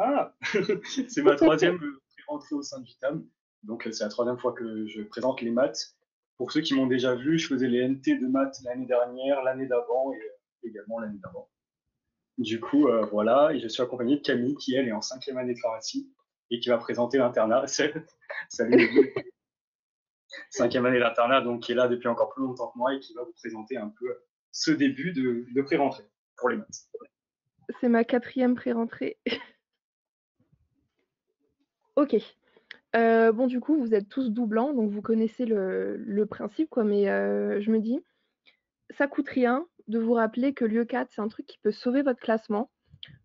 Ah, c'est ma troisième rentrée au sein du TAM. Donc, c'est la troisième fois que je présente les maths. Pour ceux qui m'ont déjà vu, je faisais les NT de maths l'année dernière, l'année d'avant et également l'année d'avant. Du coup, voilà, et je suis accompagné de Camille qui, elle, est en cinquième année de pharmacie et qui va présenter l'internat. Salut Mehdi, cinquième année d'internat, donc qui est là depuis encore plus longtemps que moi et qui va vous présenter un peu ce début de pré-rentrée pour les maths. C'est ma quatrième pré-rentrée. Ok. Bon, du coup, vous êtes tous doublants, donc vous connaissez le principe, quoi. Mais je me dis, ça coûte rien de vous rappeler que l'UE4, c'est un truc qui peut sauver votre classement.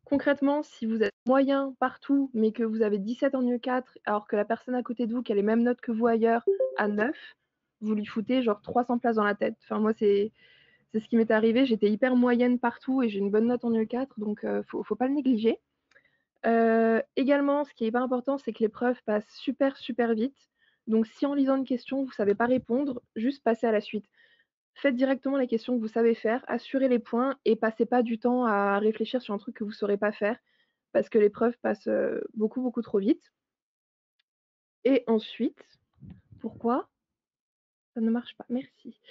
Concrètement, si vous êtes moyen partout, mais que vous avez 17 en UE4, alors que la personne à côté de vous, qui a les mêmes notes que vous ailleurs, a 9, vous lui foutez genre 300 places dans la tête. Enfin, moi, c'est ce qui m'est arrivé. J'étais hyper moyenne partout et j'ai une bonne note en UE4, donc faut pas le négliger. Également, ce qui est hyper important, c'est que l'épreuve passe super, super vite. Donc, si en lisant une question, vous ne savez pas répondre, juste passez à la suite. Faites directement les questions que vous savez faire, assurez les points et passez pas du temps à réfléchir sur un truc que vous ne saurez pas faire parce que l'épreuve passe beaucoup, beaucoup trop vite. Et ensuite, pourquoi ça ne marche pas? Merci.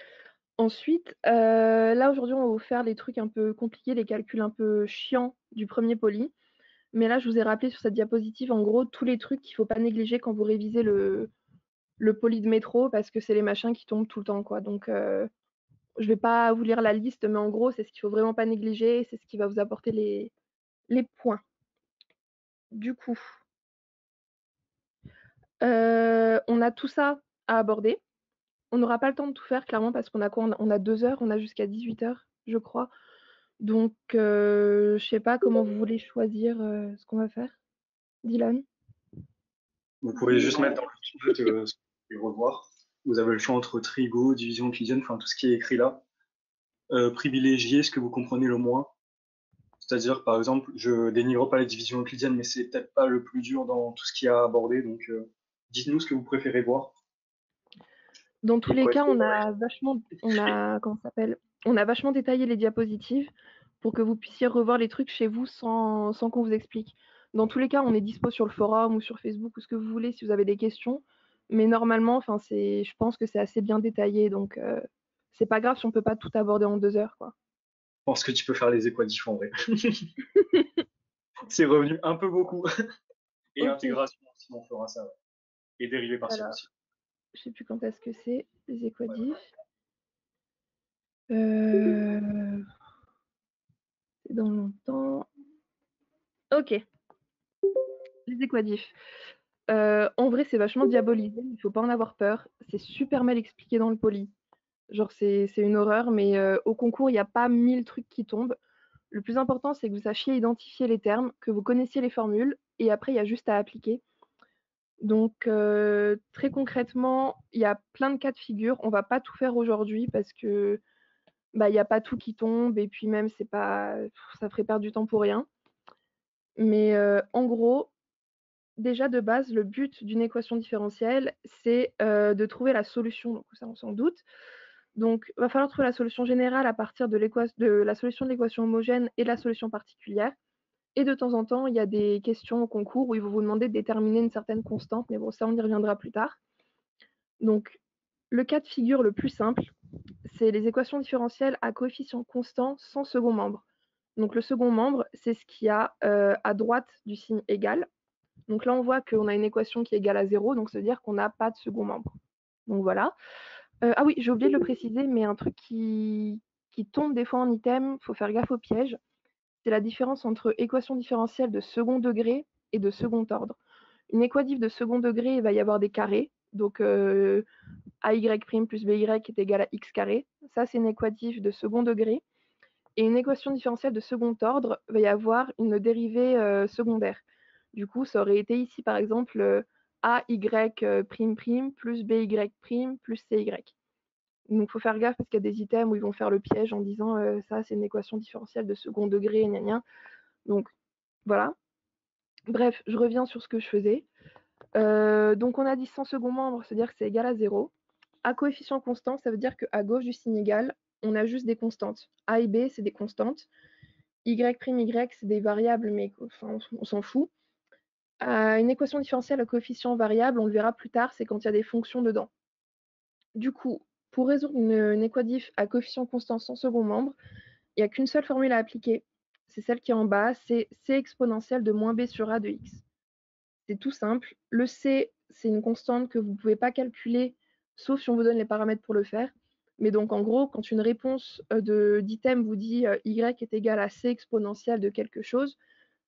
Ensuite, là aujourd'hui, on va vous faire les trucs un peu compliqués, les calculs un peu chiants du premier poly. Mais là, je vous ai rappelé sur cette diapositive, en gros, tous les trucs qu'il ne faut pas négliger quand vous révisez le poly de métro, parce que c'est les machins qui tombent tout le temps, quoi. Donc, je ne vais pas vous lire la liste, mais en gros, c'est ce qu'il ne faut vraiment pas négliger, c'est ce qui va vous apporter les points. Du coup, on a tout ça à aborder. On n'aura pas le temps de tout faire, clairement, parce qu'on a quoi? On a 2 heures, on a jusqu'à 18 heures, je crois. Donc, je ne sais pas comment vous voulez choisir ce qu'on va faire. Dylan? Vous pouvez juste mettre dans le chat ce que vous voulez revoir. Vous avez le choix entre trigo, division euclidienne, enfin tout ce qui est écrit là. Privilégier ce que vous comprenez le moins. C'est-à-dire, par exemple, je dénigre pas les divisions euclidiennes, mais c'est peut-être pas le plus dur dans tout ce qu'il y a à aborder. Donc, dites-nous ce que vous préférez voir. Dans tous Et les quoi cas, est-ce que on a vachement détaillé les diapositives pour que vous puissiez revoir les trucs chez vous sans qu'on vous explique. Dans tous les cas, on est dispo sur le forum ou sur Facebook ou ce que vous voulez si vous avez des questions. Mais normalement, je pense que c'est assez bien détaillé, donc c'est pas grave si on peut pas tout aborder en 2 heures, quoi. je pense que tu peux faire les équatifs en vrai. C'est revenu un peu beaucoup. Et Ok. intégration aussi, on fera ça. Ouais. Et dérivés partiels Alors, aussi. je sais plus quand est-ce que c'est les équadifs. Euh, c'est dans longtemps. Ok, les équadifs. En vrai, c'est vachement diabolisé, il faut pas en avoir peur. C'est super mal expliqué dans le poly. Genre, c'est une horreur, mais au concours, il n'y a pas 1000 trucs qui tombent. Le plus important, c'est que vous sachiez identifier les termes, que vous connaissiez les formules, et après, il y a juste à appliquer. Donc, très concrètement, il y a plein de cas de figure. On va pas tout faire aujourd'hui parce que il n'y a pas tout qui tombe, et puis même, c'est pas, ça ferait perdre du temps pour rien. Mais en gros, déjà de base, le but d'une équation différentielle, c'est de trouver la solution. Donc ça, on s'en doute. Donc, il va falloir trouver la solution générale à partir de la solution de l'équation homogène et de la solution particulière. Et de temps en temps, il y a des questions au concours où ils vont vous demander de déterminer une certaine constante, mais bon, ça, on y reviendra plus tard. Donc, le cas de figure le plus simple, c'est les équations différentielles à coefficient constant sans second membre. Donc, le second membre, c'est ce qu'il y a à droite du signe égal. Donc là, on voit qu'on a une équation qui est égale à 0, donc ça veut dire qu'on n'a pas de second membre. Donc voilà. Ah oui, j'ai oublié de le préciser, mais un truc qui tombe des fois en item, il faut faire gaffe au piège, c'est la différence entre équation différentielle de second degré et de second ordre. Une équatif de second degré, il va y avoir des carrés, donc AY' plus BY est égal à X carré. Ça, c'est une équatif de second degré. Et une équation différentielle de second ordre, il va y avoir une dérivée secondaire. Du coup, ça aurait été ici, par exemple, AY' plus BY' plus CY. Donc, il faut faire gaffe parce qu'il y a des items où ils vont faire le piège en disant ça, c'est une équation différentielle de second degré, gna gna. Donc, voilà. Bref, je reviens sur ce que je faisais. Donc, on a dit 100 second membre, c'est-à-dire que c'est égal à 0. À coefficient constant, ça veut dire qu'à gauche du signe égal, on a juste des constantes. A et B, c'est des constantes. Y', Y, c'est des variables, mais enfin, on s'en fout. Une équation différentielle à coefficient variable, on le verra plus tard, c'est quand il y a des fonctions dedans. Du coup, pour résoudre une équadif à coefficient constant sans second membre, il n'y a qu'une seule formule à appliquer. C'est celle qui est en bas, c'est c exponentielle de moins b sur a de x. C'est tout simple. Le c, c'est une constante que vous ne pouvez pas calculer, sauf si on vous donne les paramètres pour le faire. Mais donc, en gros, quand une réponse d'item vous dit y est égal à c exponentielle de quelque chose,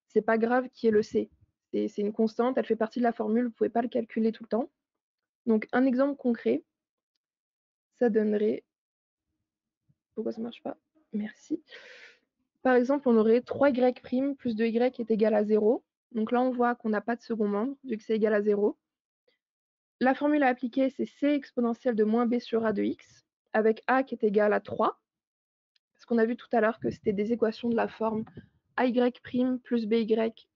c'est pas grave qui est le c. C'est une constante, elle fait partie de la formule, vous ne pouvez pas le calculer tout le temps. Donc, un exemple concret, ça donnerait... Pourquoi ça ne marche pas? Merci. Par exemple, on aurait 3y' plus 2y est égal à 0. Donc là, on voit qu'on n'a pas de second membre, vu que c'est égal à 0. La formule à appliquer, c'est c exponentielle de moins b sur a de x, avec a qui est égal à 3. Parce qu'on a vu tout à l'heure que c'était des équations de la forme ay' plus by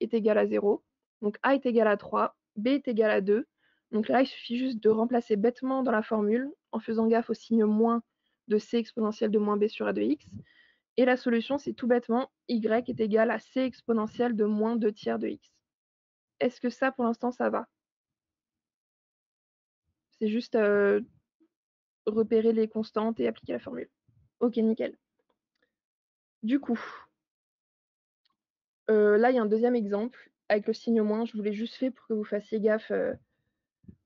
est égal à 0. Donc a est égal à 3, b est égal à 2. Donc là, il suffit juste de remplacer bêtement dans la formule, en faisant gaffe au signe moins de c exponentielle de moins b sur a de x. Et la solution, c'est tout bêtement y est égal à c exponentielle de moins 2 tiers de x. Est-ce que ça, pour l'instant, ça va? C'est juste repérer les constantes et appliquer la formule. Ok, nickel. Du coup, là, il y a un deuxième exemple avec le signe moins. Je vous l'ai juste fait pour que vous fassiez gaffe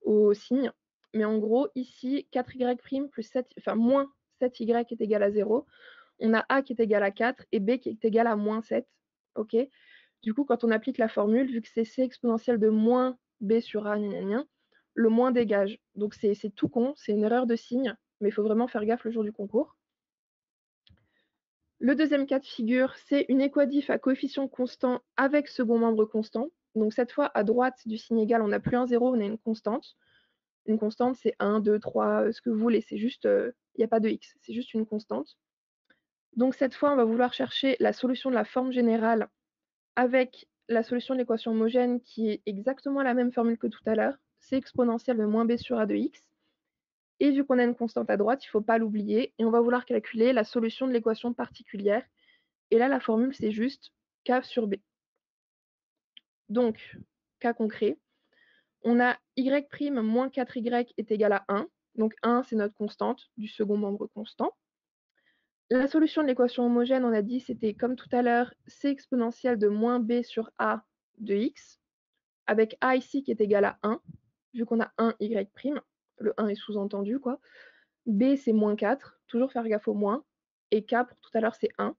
au signe. Mais en gros, ici, 4y' plus 7, enfin moins 7y est égal à 0. On a a qui est égal à 4 et b qui est égal à moins 7. Ok. Du coup, quand on applique la formule, vu que c'est c exponentielle de moins b sur a, le moins dégage. Donc c'est tout con, c'est une erreur de signe, mais il faut vraiment faire gaffe le jour du concours. Le deuxième cas de figure, c'est une équadif à coefficient constant avec second membre constant. Donc cette fois, à droite du signe égal, on n'a plus un 0, on a une constante. Une constante, c'est 1, 2, 3, ce que vous voulez, c'est juste, il n'y a pas de x, c'est juste une constante. Donc cette fois, on va vouloir chercher la solution de la forme générale avec la solution de l'équation homogène qui est exactement la même formule que tout à l'heure, c exponentielle de moins b sur a de x. Et vu qu'on a une constante à droite, il ne faut pas l'oublier, et on va vouloir calculer la solution de l'équation particulière. Et là, la formule, c'est juste k sur b. Donc, cas concret, on a y' moins 4y est égal à 1. Donc 1, c'est notre constante du second membre constant. La solution de l'équation homogène, on a dit, c'était comme tout à l'heure, c exponentielle de moins b sur a de x, avec a ici qui est égal à 1, vu qu'on a 1 y', le 1 est sous-entendu, quoi. B, c'est moins 4, toujours faire gaffe au moins, et k, pour tout à l'heure, c'est 1.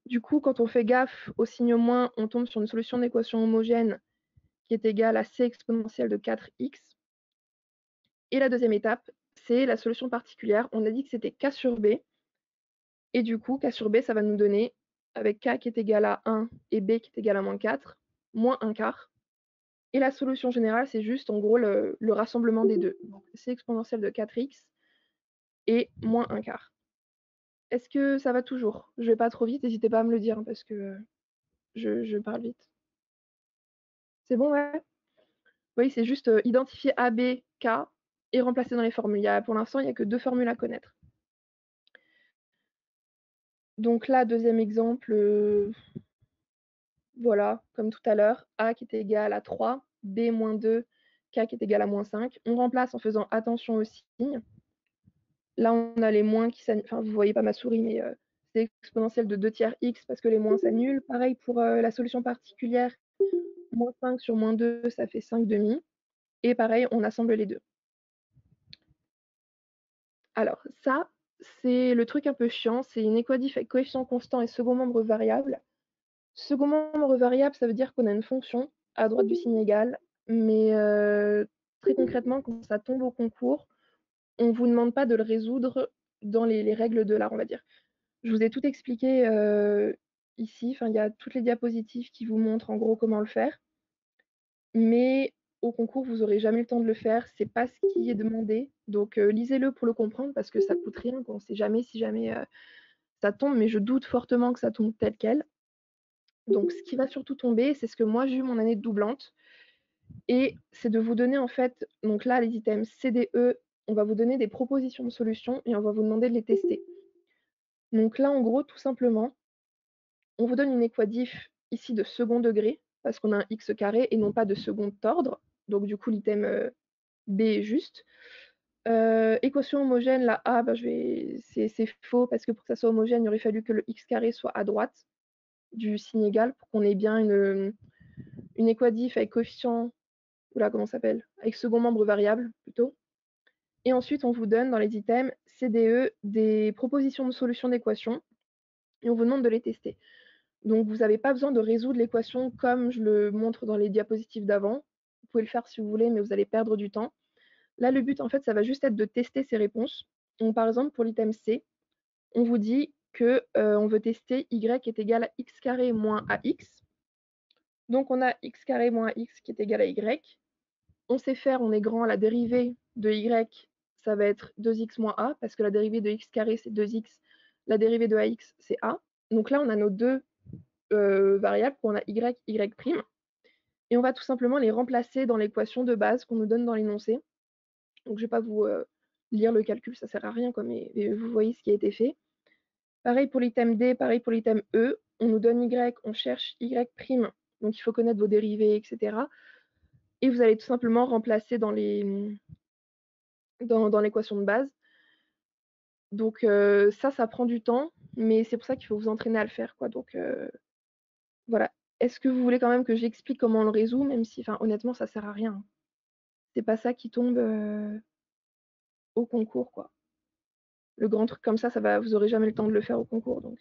Du coup, quand on fait gaffe au signe moins, on tombe sur une solution d'équation homogène qui est égale à c exponentielle de 4x. Et la deuxième étape, c'est la solution particulière. On a dit que c'était k sur b. Et du coup, k sur b, ça va nous donner, avec k qui est égal à 1 et b qui est égal à moins 4, moins 1 quart. Et la solution générale, c'est juste en gros le rassemblement des deux. Donc c exponentielle de 4x et moins 1 quart. Est-ce que ça va toujours? Je vais pas trop vite, n'hésitez pas à me le dire hein, parce que je parle vite. C'est bon, ouais? Oui, c'est juste identifier A, B, K et remplacer dans les formules. Pour l'instant, il n'y a que deux formules à connaître. Donc là, deuxième exemple, voilà, comme tout à l'heure, A qui est égal à 3, B moins 2, K qui est égal à moins 5. On remplace en faisant attention aux signes. Là, on a les moins qui s'annulent. Enfin, vous ne voyez pas ma souris, mais c'est exponentielle de 2 tiers x parce que les moins s'annulent. Pareil pour la solution particulière. Moins 5 sur moins 2, ça fait 5 demi. Et pareil, on assemble les deux. Alors ça, c'est le truc un peu chiant. C'est une équadif avec coefficient constant et second membre variable. Second membre variable, ça veut dire qu'on a une fonction à droite du signe égal. Mais très concrètement, quand ça tombe au concours, on ne vous demande pas de le résoudre dans les règles de l'art, on va dire. Je vous ai tout expliqué ici. Enfin, il y a toutes les diapositives qui vous montrent en gros comment le faire. Mais au concours, vous n'aurez jamais le temps de le faire. C'est pas ce qui est demandé. Donc lisez-le pour le comprendre parce que ça coûte rien. On ne sait jamais si jamais ça tombe, mais je doute fortement que ça tombe tel quel. Donc ce qui va surtout tomber, c'est ce que moi j'ai eu mon année de doublante. Et c'est de vous donner en fait, donc là les items CDE, on va vous donner des propositions de solutions et on va vous demander de les tester. Donc là en gros, tout simplement, on vous donne une équadif ici de second degré. parce qu'on a un x carré et non pas de second ordre. Donc du coup, l'item B est juste. Équation homogène, la A, bah, c'est faux parce que pour que ça soit homogène, il aurait fallu que le x carré soit à droite du signe égal pour qu'on ait bien une équadif avec coefficient, oula, comment ça s'appelle? Avec second membre variable plutôt. Et ensuite, on vous donne dans les items CDE des propositions de solutions d'équations et on vous demande de les tester. Donc vous n'avez pas besoin de résoudre l'équation comme je le montre dans les diapositives d'avant. Vous pouvez le faire si vous voulez, mais vous allez perdre du temps. Là, le but, en fait, ça va juste être de tester ces réponses. Donc, par exemple, pour l'item C, on vous dit que on veut tester y est égal à x carré moins ax. Donc, on a x carré moins ax qui est égal à y. On sait faire, on est grand, la dérivée de y, ça va être 2x moins a, parce que la dérivée de x carré, c'est 2x. La dérivée de ax, c'est a. Donc là, on a nos deux variables, on a y, y'. Et on va tout simplement les remplacer dans l'équation de base qu'on nous donne dans l'énoncé. Donc je ne vais pas vous lire le calcul, ça ne sert à rien, quoi, mais vous voyez ce qui a été fait. Pareil pour l'item D, pareil pour l'item E. On nous donne Y, on cherche Y', donc il faut connaître vos dérivés, etc. Et vous allez tout simplement remplacer dans l'équation de base. Donc ça prend du temps, mais c'est pour ça qu'il faut vous entraîner à le faire, quoi. Donc voilà. Est-ce que vous voulez quand même que j'explique comment on le résout, même si, honnêtement, ça sert à rien. C'est pas ça qui tombe au concours, quoi. Le grand truc comme ça vous aurez jamais le temps de le faire au concours. Donc,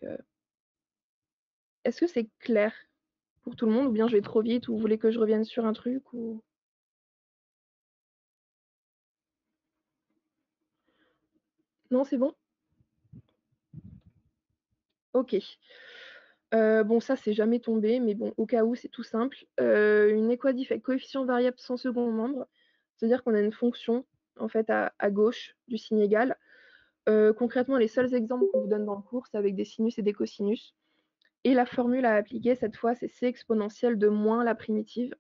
est-ce que c'est clair pour tout le monde ou bien je vais trop vite ou vous voulez que je revienne sur un truc ou... Non, c'est bon? Ok. Bon, ça, c'est jamais tombé, mais bon, au cas où, c'est tout simple. Une équadif avec coefficient variable sans second membre, c'est-à-dire qu'on a une fonction, en fait, à gauche du signe égal. Concrètement, les seuls exemples qu'on vous donne dans le cours, c'est avec des sinus et des cosinus. Et la formule à appliquer, cette fois, c'est c exponentielle de moins la primitive.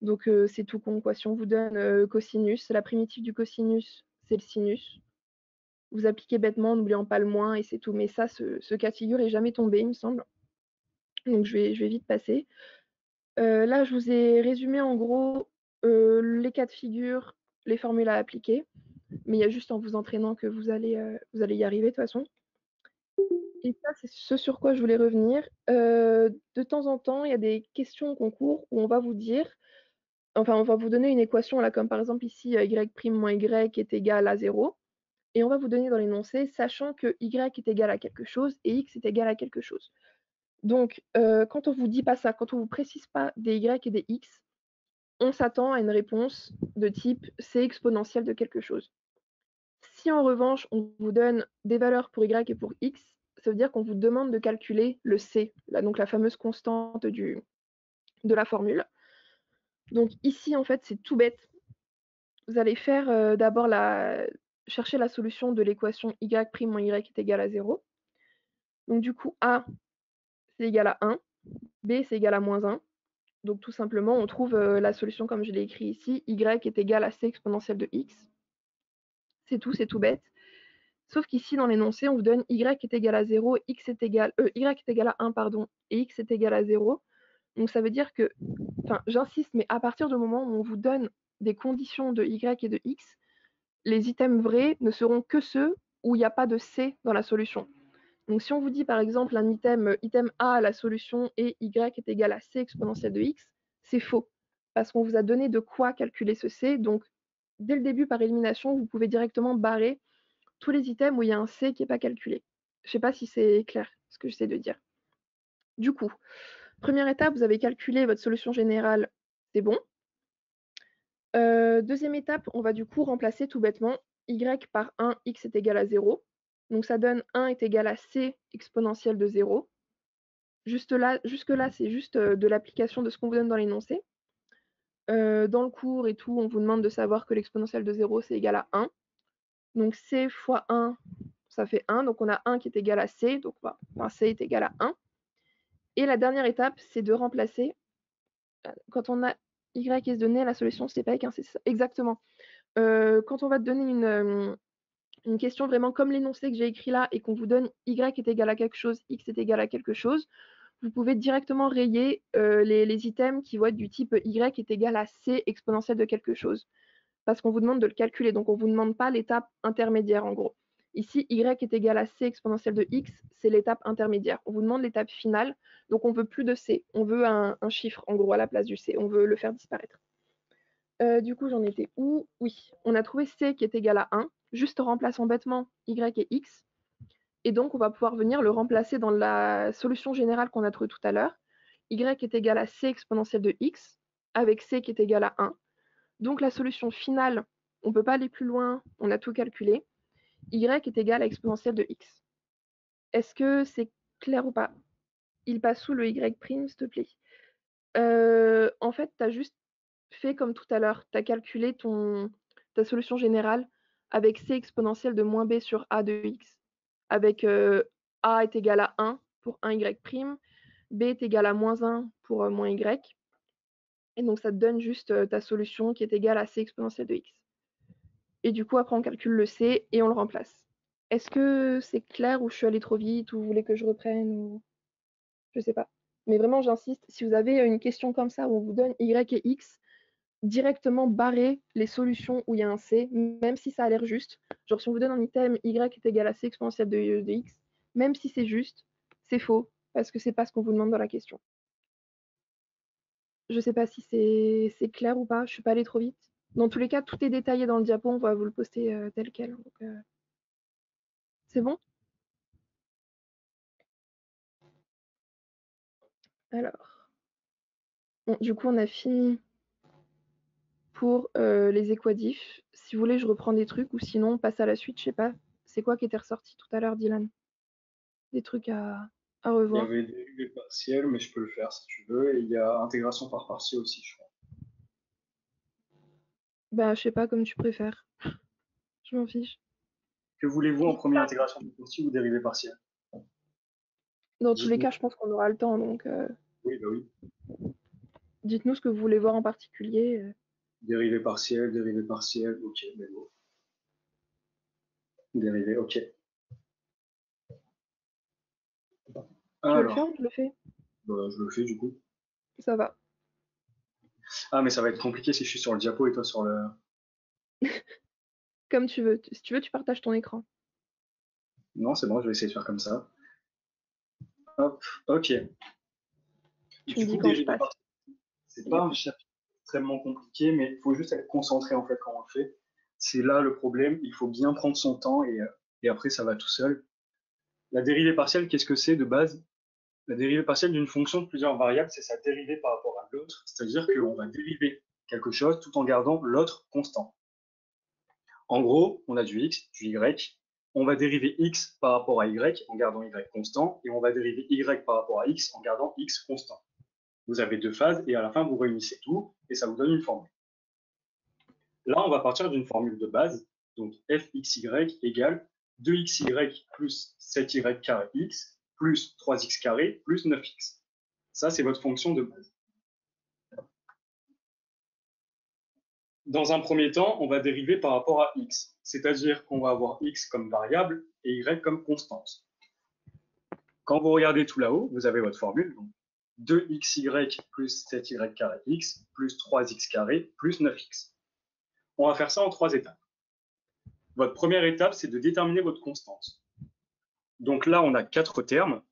Donc, c'est tout con, quoi. Si on vous donne cosinus, la primitive du cosinus, c'est le sinus. Vous appliquez bêtement en n'oubliant pas le moins et c'est tout. Mais ça, ce cas de figure est jamais tombé, il me semble. Donc, je vais vite passer. Là, je vous ai résumé en gros les cas de figure, les formules à appliquer. Mais il y a juste en vous entraînant que vous allez y arriver de toute façon. Et ça, c'est ce sur quoi je voulais revenir. De temps en temps, il y a des questions au concours où on va vous dire, enfin, on va vous donner une équation, là, comme par exemple ici, y' moins y est égal à 0. Et on va vous donner dans l'énoncé, sachant que y est égal à quelque chose et x est égal à quelque chose. Donc, quand on vous dit pas ça, quand on vous précise pas des y et des x, on s'attend à une réponse de type c exponentielle de quelque chose. Si en revanche, on vous donne des valeurs pour y et pour x, ça veut dire qu'on vous demande de calculer le c, donc la fameuse constante de la formule. Donc ici, en fait, c'est tout bête. Vous allez faire d'abord chercher la solution de l'équation y' moins y est égal à 0. Donc du coup, A, c'est égal à 1, B, c'est égal à moins 1. Donc tout simplement, on trouve la solution comme je l'ai écrit ici, y est égal à c exponentielle de x. C'est tout bête. Sauf qu'ici, dans l'énoncé, on vous donne y est égal à 0, y est égal à 1, pardon, et x est égal à 0. Donc ça veut dire que, j'insiste, mais à partir du moment où on vous donne des conditions de y et de x, les items vrais ne seront que ceux où il n'y a pas de c dans la solution. Donc si on vous dit par exemple un item A, la solution et y est égal à c exponentielle de x, c'est faux. Parce qu'on vous a donné de quoi calculer ce c. Donc dès le début, par élimination, vous pouvez directement barrer tous les items où il y a un c qui n'est pas calculé. Je ne sais pas si c'est clair ce que j'essaie de dire. Du coup, première étape, vous avez calculé votre solution générale, c'est bon. Deuxième étape, on va du coup remplacer tout bêtement y par 1, x est égal à 0. Donc ça donne 1 est égal à c exponentielle de 0. Jusque-là, c'est juste de l'application de ce qu'on vous donne dans l'énoncé. Dans le cours et tout, on vous demande de savoir que l'exponentielle de 0, c'est égal à 1. Donc c fois 1, ça fait 1. Donc on a 1 qui est égal à c. Donc c est égal à 1. Et la dernière étape, c'est de remplacer, quand on a y est donné, la solution, c'est pas avec un c. Exactement. Quand on va te donner une question vraiment comme l'énoncé que j'ai écrit là et qu'on vous donne y est égal à quelque chose, x est égal à quelque chose, vous pouvez directement rayer les items qui vont être du type y est égal à c exponentielle de quelque chose. Parce qu'on vous demande de le calculer, donc on ne vous demande pas l'étape intermédiaire en gros. Ici, y est égal à c exponentielle de x, c'est l'étape intermédiaire. On vous demande l'étape finale, donc on ne veut plus de c, on veut un chiffre en gros à la place du c, on veut le faire disparaître. Du coup, j'en étais où? Oui, on a trouvé c qui est égal à 1, juste en remplaçant bêtement y et x. Et donc, on va pouvoir venir le remplacer dans la solution générale qu'on a trouvée tout à l'heure. Y est égal à c exponentielle de x, avec c qui est égal à 1. Donc, la solution finale, on ne peut pas aller plus loin, on a tout calculé. Y est égal à exponentielle de x. Est-ce que c'est clair ou pas? Il passe sous le y', s'il te plaît. En fait, tu as juste fait comme tout à l'heure. Tu as calculé ta solution générale avec c exponentielle de moins b sur a de x. Avec a est égal à 1 pour 1y', b est égal à moins 1 pour moins y. Et donc, ça te donne juste ta solution qui est égale à c exponentielle de x. Et du coup, après, on calcule le c et on le remplace. Est-ce que c'est clair ou je suis allée trop vite ou vous voulez que je reprenne ou... Je sais pas. Mais vraiment, j'insiste, si vous avez une question comme ça où on vous donne y et x, directement barrer les solutions où il y a un c, même si ça a l'air juste. Genre, si on vous donne un item y est égal à c exponentielle de x, même si c'est juste, c'est faux, parce que c'est pas ce qu'on vous demande dans la question. Je sais pas si c'est clair ou pas, je suis pas allée trop vite. Dans tous les cas, tout est détaillé dans le diapo, on va vous le poster tel quel. Donc, c'est bon? Alors, bon, du coup, on a fini pour les équadifs. Si vous voulez, je reprends des trucs ou sinon, on passe à la suite, je sais pas. C'est quoi qui était ressorti tout à l'heure, Dylan? Des trucs à Il y revoir. avait dérivés partiels, mais je peux le faire si tu veux. Et il y a intégration par partiel aussi, je crois. Bah, je sais pas, comme tu préfères. Je m'en fiche. Que voulez-vous en premier, intégration par partiel ou dérivés partiels? Dans tous les Dites-nous. cas, je pense qu'on aura le temps, donc Oui, bah oui. dites-nous ce que vous voulez voir en particulier. Dérivé partiel, ok, mais bon. Dérivé, ok. Tu veux le faire Alors, ou je le fais? bah, je le fais du coup. Ça va. Ah, mais ça va être compliqué si je suis sur le diapo et toi sur le. Comme tu veux. Si tu veux, tu partages ton écran. Non, c'est bon, je vais essayer de faire comme ça. Hop, ok. Tu me Du dis coup, quand je dérivé passe. partiel, c'est Il y a pas un pas. chapitre extrêmement compliqué, mais il faut juste être concentré en fait quand on le fait. C'est là le problème, il faut bien prendre son temps et après ça va tout seul. La dérivée partielle, qu'est-ce que c'est de base? La dérivée partielle d'une fonction de plusieurs variables, c'est sa dérivée par rapport à l'autre, c'est-à-dire qu'on va dériver quelque chose tout en gardant l'autre constant. En gros, on a du x, du y, on va dériver x par rapport à y en gardant y constant, et on va dériver y par rapport à x en gardant x constant. Vous avez deux phases, et à la fin, vous réunissez tout, et ça vous donne une formule. Là, on va partir d'une formule de base, donc fxy égale 2xy plus 7y carré x plus 3x carré plus 9x. Ça, c'est votre fonction de base. Dans un premier temps, on va dériver par rapport à x, c'est-à-dire qu'on va avoir x comme variable et y comme constante. Quand vous regardez tout là-haut, vous avez votre formule, donc 2xy plus 7y carré x plus 3x carré plus 9x. On va faire ça en trois étapes. Votre première étape, c'est de déterminer votre constante. Donc là, on a quatre termes,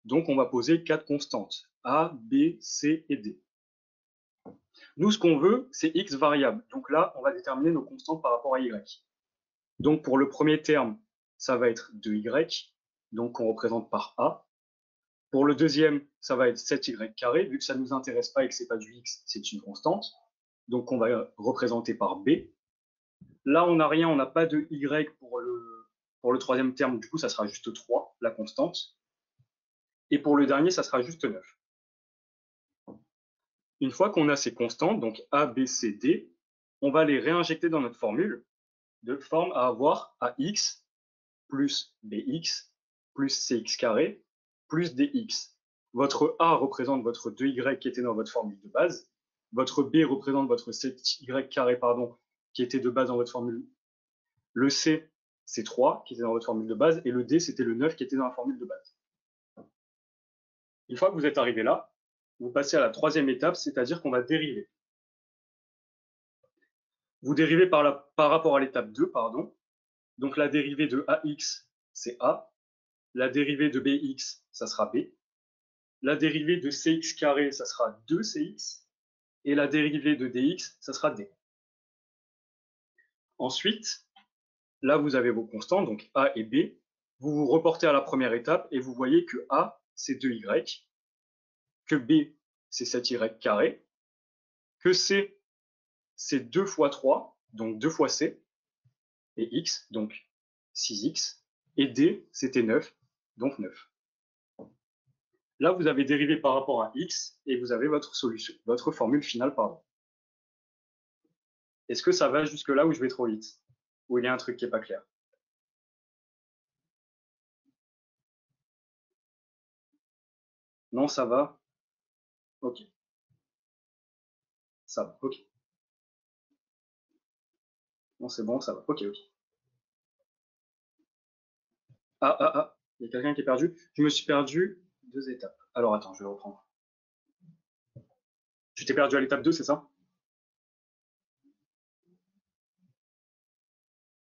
donc on va poser quatre constantes, a, b, c et d. Nous, ce qu'on veut, c'est x variable. Donc là, on va déterminer nos constantes par rapport à y. Donc pour le premier terme, ça va être 2y, donc qu'on représente par a. Pour le deuxième, ça va être 7y carré, vu que ça ne nous intéresse pas et que ce n'est pas du x, c'est une constante. Donc on va représenter par b. Là, on n'a rien, on n'a pas de y pour le troisième terme, du coup, ça sera juste 3, la constante. Et pour le dernier, ça sera juste 9. Une fois qu'on a ces constantes, donc a, b, c, d, on va les réinjecter dans notre formule, de forme à avoir ax plus bx plus cx carré plus dx. Votre a représente votre 2y qui était dans votre formule de base. Votre b représente votre 7y carré, pardon, qui était de base dans votre formule. Le c, c'est 3 qui était dans votre formule de base. Et le d, c'était le 9 qui était dans la formule de base. Une fois que vous êtes arrivé là, vous passez à la troisième étape, c'est-à-dire qu'on va dériver. Vous dérivez par rapport à l'étape 2, pardon. Donc la dérivée de ax, c'est a. La dérivée de bx, ça sera b. La dérivée de cx carré, ça sera 2cx. Et la dérivée de dx, ça sera d. Ensuite, là, vous avez vos constants, donc a et b. Vous vous reportez à la première étape et vous voyez que a, c'est 2y, que b, c'est 7y carré, que c, c'est 2 fois 3, donc 2 fois c, et x, donc 6x, et d, c'était 9, donc 9. Là, vous avez dérivé par rapport à x et vous avez votre solution, votre formule finale, pardon. Est-ce que ça va jusque là où je vais trop vite? Ou il y a un truc qui n'est pas clair? Non, ça va? Ok. Ça va, ok. Non, c'est bon, ça va. Ok, ok. Il y a quelqu'un qui est perdu. Je me suis perdu 2 étapes. Alors attends, je vais reprendre. Tu t'es perdu à l'étape 2, c'est ça?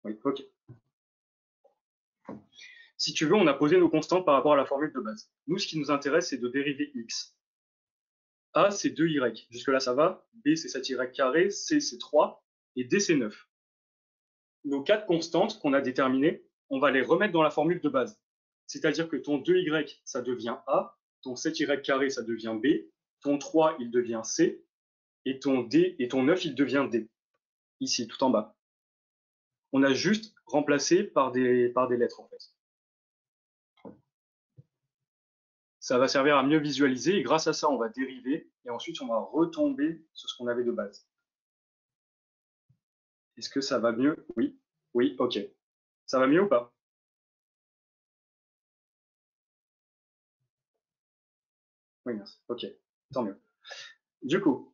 Oui, ok. Si tu veux, on a posé nos constantes par rapport à la formule de base. Nous, ce qui nous intéresse, c'est de dériver x. A, c'est 2y. Jusque-là, ça va. B, c'est 7y carré. C, c'est 3. Et D, c'est 9. Nos 4 constantes qu'on a déterminées, on va les remettre dans la formule de base. C'est-à-dire que ton 2y, ça devient A. Ton 7y carré, ça devient B. Ton 3, il devient C. Et ton D et ton 9, il devient D. Ici, tout en bas. On a juste remplacé par des lettres, en fait. Ça va servir à mieux visualiser, et grâce à ça, on va dériver, et ensuite, on va retomber sur ce qu'on avait de base. Est-ce que ça va mieux? Oui. Oui, ok. Ça va mieux ou pas? Oui, merci. Ok, tant mieux. Du coup,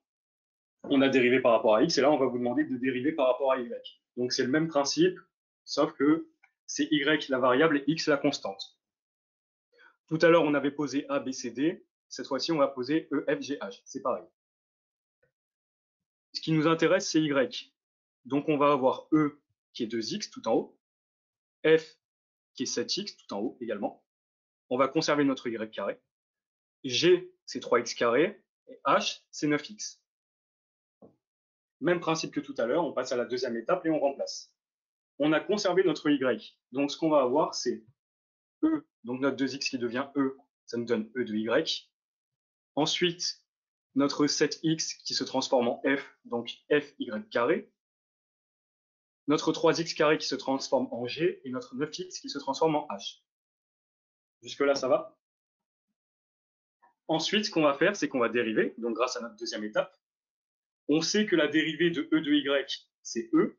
on a dérivé par rapport à x, et là, on va vous demander de dériver par rapport à y. Donc, c'est le même principe, sauf que c'est y la variable et x la constante. Tout à l'heure, on avait posé A, B, C, D. Cette fois-ci, on va poser E, F, G, H. C'est pareil. Ce qui nous intéresse, c'est Y. Donc, on va avoir E qui est 2x tout en haut, F qui est 7x tout en haut également. On va conserver notre Y carré. G, c'est 3x carré. Et H, c'est 9x. Même principe que tout à l'heure, on passe à la deuxième étape et on remplace. On a conservé notre Y. Donc, ce qu'on va avoir, c'est E, donc notre 2x qui devient E, ça nous donne E de Y. Ensuite, notre 7x qui se transforme en f, donc fy carré. Notre 3x carré qui se transforme en g et notre 9x qui se transforme en h. Jusque-là, ça va? Ensuite, ce qu'on va faire, c'est qu'on va dériver, donc grâce à notre deuxième étape. On sait que la dérivée de e de y, c'est e,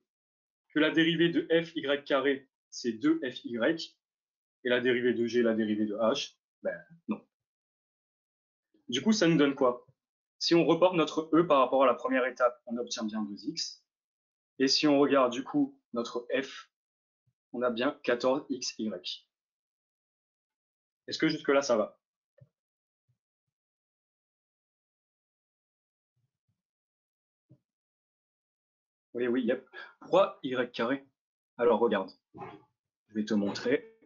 que la dérivée de fy carré, c'est 2fy, et la dérivée de g, la dérivée de h, ben non. Du coup, ça nous donne quoi? Si on reporte notre e par rapport à la première étape, on obtient bien 2x. Et si on regarde du coup notre f, on a bien 14xy. Est-ce que jusque-là, ça va? Oui, oui, yep. Pourquoi y carré? Alors regarde, je vais te montrer.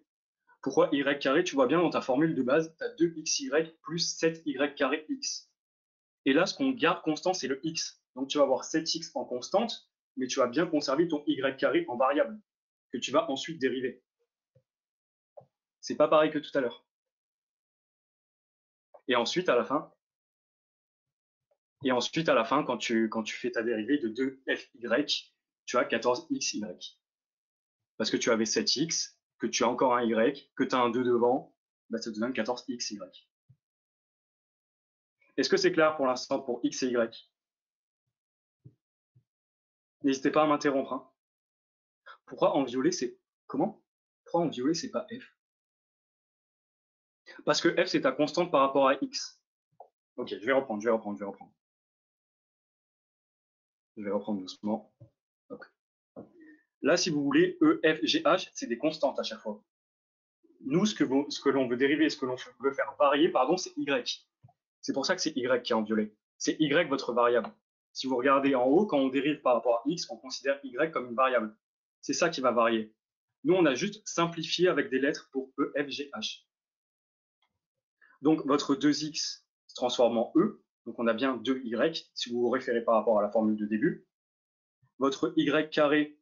Pourquoi y carré? Tu vois bien dans ta formule de base, tu as 2xy plus 7y carré x. Et là, ce qu'on garde constant, c'est le x. Donc tu vas avoir 7x en constante, mais tu vas bien conserver ton y carré en variable, que tu vas ensuite dériver. C'est pas pareil que tout à l'heure. Et ensuite, à la fin, quand tu fais ta dérivée de 2fy, tu as 14xy. Parce que tu avais 7x, que tu as encore un y, que tu as un 2 devant, bah, ça te donne 14xy. Est-ce que c'est clair pour l'instant pour x et y? N'hésitez pas à m'interrompre. Hein. Pourquoi en violet c'est... Comment? Pourquoi en violet c'est pas f? Parce que f c'est ta constante par rapport à x. Ok, je vais reprendre. Je vais reprendre doucement. Okay. Là, si vous voulez, E, F, G, H, c'est des constantes à chaque fois. Nous, ce que l'on veut dériver, ce que l'on veut faire varier, pardon, c'est y. C'est pour ça que c'est y qui est en violet. C'est y votre variable. Si vous regardez en haut, quand on dérive par rapport à x, on considère y comme une variable. C'est ça qui va varier. Nous, on a juste simplifié avec des lettres pour E, F, G, H. Donc, votre 2x se transforme en E. Donc, on a bien 2y, si vous vous référez par rapport à la formule de début. Votre y carré,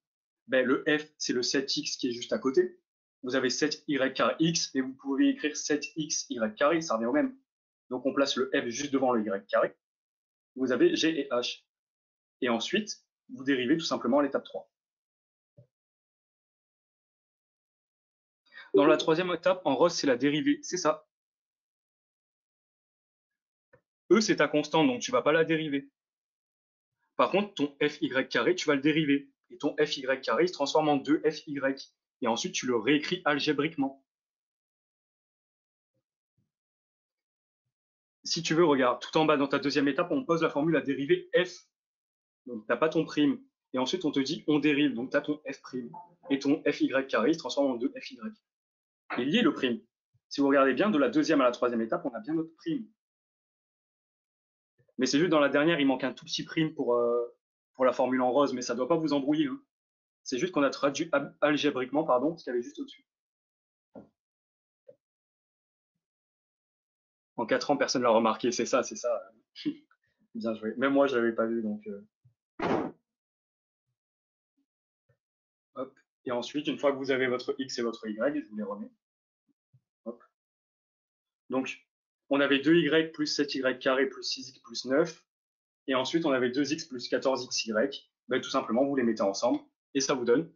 ben, le f, c'est le 7x qui est juste à côté. Vous avez 7y carré x, et vous pouvez écrire 7xy carré, ça revient au même. Donc, on place le f juste devant le y carré. Vous avez g et h. Et ensuite, vous dérivez tout simplement à l'étape 3. Dans la troisième étape, en rose, c'est la dérivée. C'est ça. E, c'est ta constante, donc tu ne vas pas la dériver. Par contre, ton fy carré, tu vas le dériver. Et ton fy carré, il se transforme en 2fy. Et ensuite, tu le réécris algébriquement. Si tu veux, regarde, tout en bas dans ta deuxième étape, on pose la formule à dériver f. Donc, tu n'as pas ton prime. Et ensuite, on te dit on dérive. Donc, tu as ton f prime. Et ton fy carré, il se transforme en 2fy. Et lié le prime. Si vous regardez bien, de la deuxième à la troisième étape, on a bien notre prime. Mais c'est juste dans la dernière, il manque un tout petit prime pour la formule en rose, mais ça ne doit pas vous embrouiller. Hein. C'est juste qu'on a traduit algébriquement, pardon, ce qu'il y avait juste au-dessus. En 4 ans, personne ne l'a remarqué, c'est ça, c'est ça. Bien joué. Même moi, je ne l'avais pas vu, donc... Hop. Et ensuite, une fois que vous avez votre x et votre y, je vous les remets. Hop. Donc, on avait 2y plus 7y carré plus 6x plus 9. Et ensuite, on avait 2x plus 14xy. Ben, tout simplement, vous les mettez ensemble. Et ça vous donne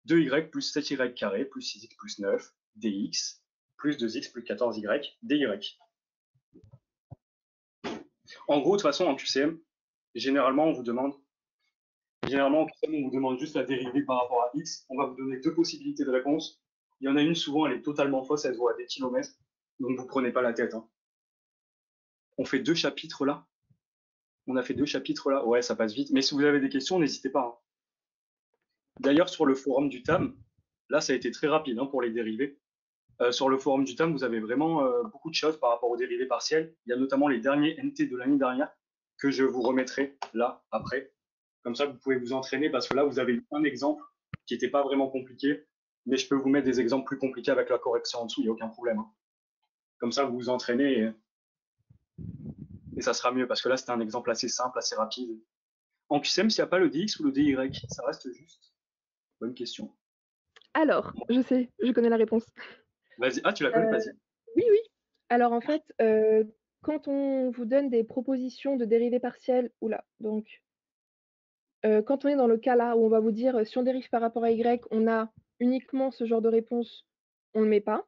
2y plus 7y carré plus 6x plus 9 dx plus 2x plus 14y dy. En gros, de toute façon, en QCM, généralement, on vous demande juste la dérivée par rapport à x. On va vous donner deux possibilités de réponse. Il y en a une, souvent, elle est totalement fausse, elle se voit à des kilomètres. Donc, vous prenez pas la tête. Hein. On fait 2 chapitres là. On a fait 2 chapitres là. Ouais, ça passe vite. Mais si vous avez des questions, n'hésitez pas. Hein. D'ailleurs, sur le forum du TAM, là, ça a été très rapide hein, pour les dérivés. Sur le forum du TAM, vous avez vraiment beaucoup de choses par rapport aux dérivés partiels. Il y a notamment les derniers NT de l'année dernière que je vous remettrai là, après. Comme ça, vous pouvez vous entraîner parce que là, vous avez un exemple qui n'était pas vraiment compliqué, mais je peux vous mettre des exemples plus compliqués avec la correction en dessous, il n'y a aucun problème. Hein. Comme ça, vous vous entraînez et ça sera mieux parce que là, c'était un exemple assez simple, assez rapide. En QCM, s'il n'y a pas le DX ou le DY, ça reste juste. Bonne question. Alors, je sais, je connais la réponse. Vas-y. Ah, tu la connais, vas-y. Oui, oui. Alors, en fait, quand on vous donne des propositions de dérivées partielles, donc, quand on est dans le cas là où on va vous dire, si on dérive par rapport à y, on a uniquement ce genre de réponse, on ne le met pas.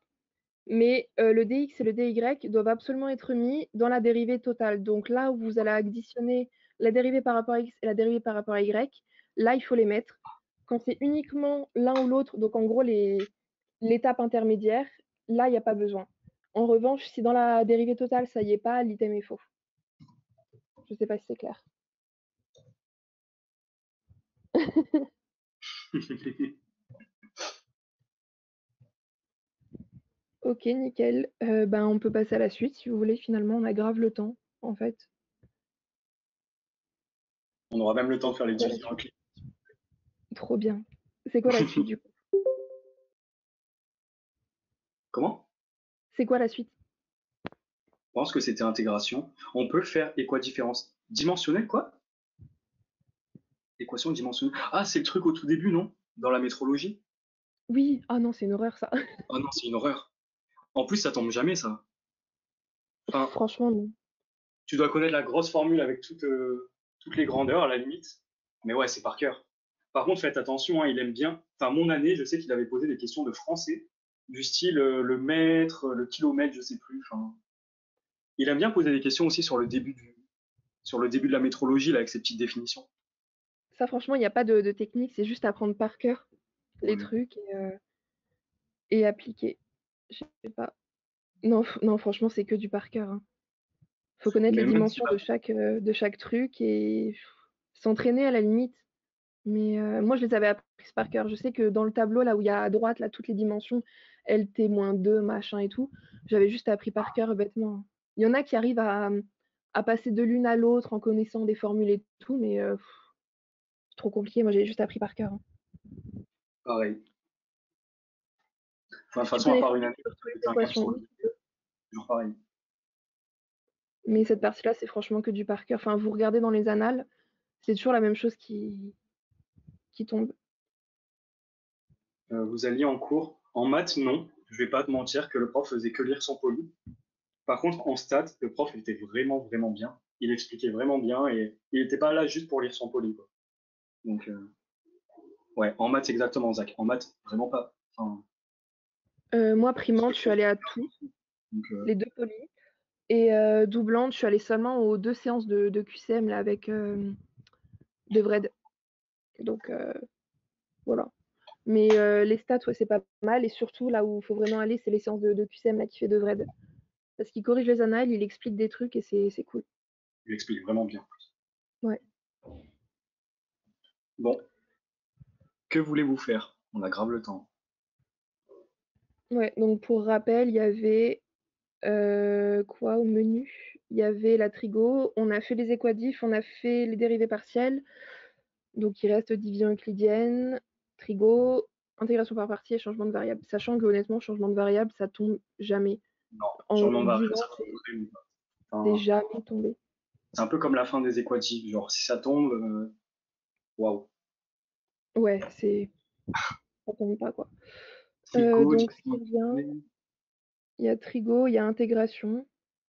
Mais, le dx et le dy doivent absolument être mis dans la dérivée totale. Donc là où vous allez additionner la dérivée par rapport à x et la dérivée par rapport à y, là, il faut les mettre. Quand c'est uniquement l'un ou l'autre, donc en gros l'étape intermédiaire, là, il y a pas besoin. En revanche, si dans la dérivée totale, ça y est pas, l'item est faux. Je sais pas si c'est clair. OK, nickel. Ben, on peut passer à la suite si vous voulez. Finalement, on a grave le temps, en fait. On aura même le temps de faire les divisions en clé. Trop bien. C'est quoi la suite, du coup? Comment? C'est quoi la suite? Je pense que c'était intégration. On peut faire équadifférence dimensionnelle, quoi? Équation dimensionnelle. Ah, c'est le truc au tout début, non? Dans la métrologie? Oui, ah non, c'est une horreur ça. Oh non, c'est une horreur. En plus, ça tombe jamais, ça. Enfin, Franchement, non. tu dois connaître la grosse formule avec toutes les grandeurs, à la limite. Mais ouais, c'est par cœur. Par contre, faites attention, hein, il aime bien. Enfin, mon année, je sais qu'il avait posé des questions de français, du style le mètre, le kilomètre, je sais plus. Enfin, il aime bien poser des questions aussi sur le début de la métrologie, là, avec ses petites définitions. Ça, franchement, il y a pas de technique, c'est juste apprendre par cœur les Ouais. trucs et appliquer. Je sais pas. Non, non, franchement, c'est que du par cœur, hein. Faut connaître Mais les même si, dimensions de chaque truc et s'entraîner à la limite. Mais moi, je les avais apprises par cœur. Je sais que dans le tableau, là où il y a à droite, là, toutes les dimensions, LT-2, machin et tout. J'avais juste appris par cœur bêtement. Il y en a qui arrivent à passer de l'une à l'autre en connaissant des formules et tout, mais c'est trop compliqué. Moi, j'ai juste appris par cœur. Pareil. Enfin, de toute Si tu façon, à connais part une année, surtout les c'est un cap équations sur I, le toujours pareil. mais cette partie-là, c'est franchement que du par cœur. Enfin, vous regardez dans les annales, c'est toujours la même chose qui tombe. Vous alliez en cours. En maths, non. Je vais pas te mentir que le prof faisait que lire son poly. Par contre, en stats, le prof était vraiment, vraiment bien. Il expliquait vraiment bien et il n'était pas là juste pour lire son poly, quoi. Donc, ouais, en maths, exactement, Zach. En maths, vraiment pas. Enfin, Moi, primante, je suis allée à tout, donc, les 2 polys. Et doublante, je suis allée seulement aux 2 séances de QCM là, avec de Vred. Donc voilà. Mais les stats, ouais, c'est pas mal. Et surtout, là où il faut vraiment aller, c'est les séances de QCM là, qui fait de Vred. Parce qu'il corrige les annales, il explique des trucs et c'est cool. il explique vraiment bien. Ouais. Bon, que voulez-vous faire? On a grave le temps. Ouais, donc pour rappel, il y avait quoi au menu? Il y avait la trigo, on a fait les équadifs, on a fait les dérivées partielles. Donc il reste division euclidienne, trigo, intégration par partie et changement de variable. Sachant que honnêtement, changement de variable, ça tombe jamais. Non, En sûrement pas. 10 Ça ans, tombe vraiment pas. c'est Enfin, jamais tombé. c'est un peu comme la fin des équatifs. Genre, si ça tombe, waouh. Ouais, ça tombe pas quoi. Trigo, Donc ce division qui revient, intégrée. il y a trigo, il y a intégration,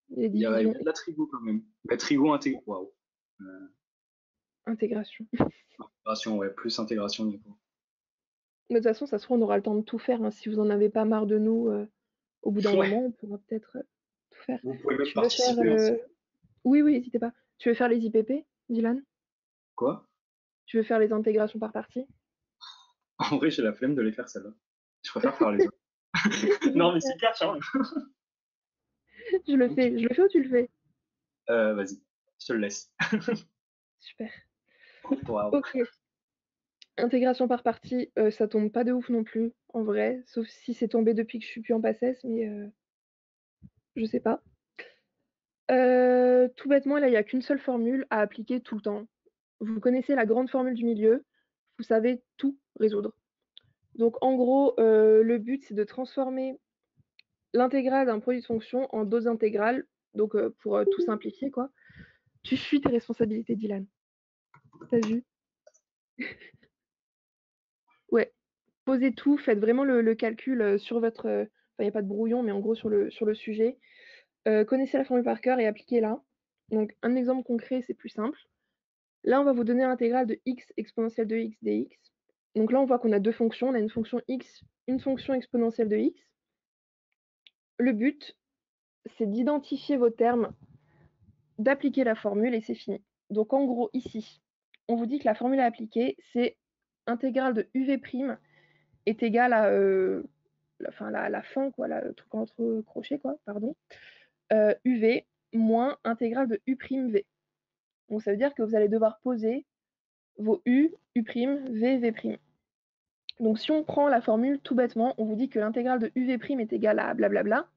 les Il divisions, y a de la trigo quand même. Mais trigo intégré. Waouh. intégration. Intégration, ouais, plus intégration du coup. Mais de toute façon, ça se trouve, on aura le temps de tout faire, hein. Si vous en avez pas marre de nous, au bout d'un Ouais, moment, on pourra peut-être tout faire. vous pouvez même Tu veux faire participer aussi. Oui, oui, n'hésitez pas. Tu veux faire les IPP, Dylan? Quoi? Tu veux faire les intégrations par partie? En vrai, j'ai la flemme de les faire celles-là. Je préfère faire les autres. Je Non, mais sais. c'est cash, hein. Je le fais. Je le fais ou tu le fais? Vas-y, je te le laisse. Super. Waouh. Ok. Intégration par partie, ça tombe pas de ouf non plus, en vrai, sauf si c'est tombé depuis que je suis plus en PACES, mais je sais pas. Tout bêtement, là, il y a qu'une seule formule à appliquer tout le temps. Vous connaissez la grande formule du milieu, vous savez tout résoudre. Donc en gros, le but, c'est de transformer l'intégrale d'un produit de fonction en dose intégrale, donc pour tout simplifier, quoi. Tu fuis tes responsabilités, Dylan. T'as vu? Ouais. Posez tout, faites vraiment le calcul sur votre. Enfin, il n'y a pas de brouillon, mais en gros sur le sujet. Connaissez la formule par cœur et appliquez-la. Donc, un exemple concret, c'est plus simple. Là, on va vous donner l'intégrale de x exponentielle de x dx. Donc là, on voit qu'on a deux fonctions. On a une fonction x, une fonction exponentielle de x. Le but, c'est d'identifier vos termes, d'appliquer la formule et c'est fini. Donc en gros, ici, on vous dit que la formule à appliquer, c'est intégrale de uv' est égale à la fin, quoi, le truc entre crochets, quoi, pardon, UV moins intégrale de U'V. Donc ça veut dire que vous allez devoir poser vos U, U', V, V'. Donc si on prend la formule tout bêtement, on vous dit que l'intégrale de UV' est égale à blablabla.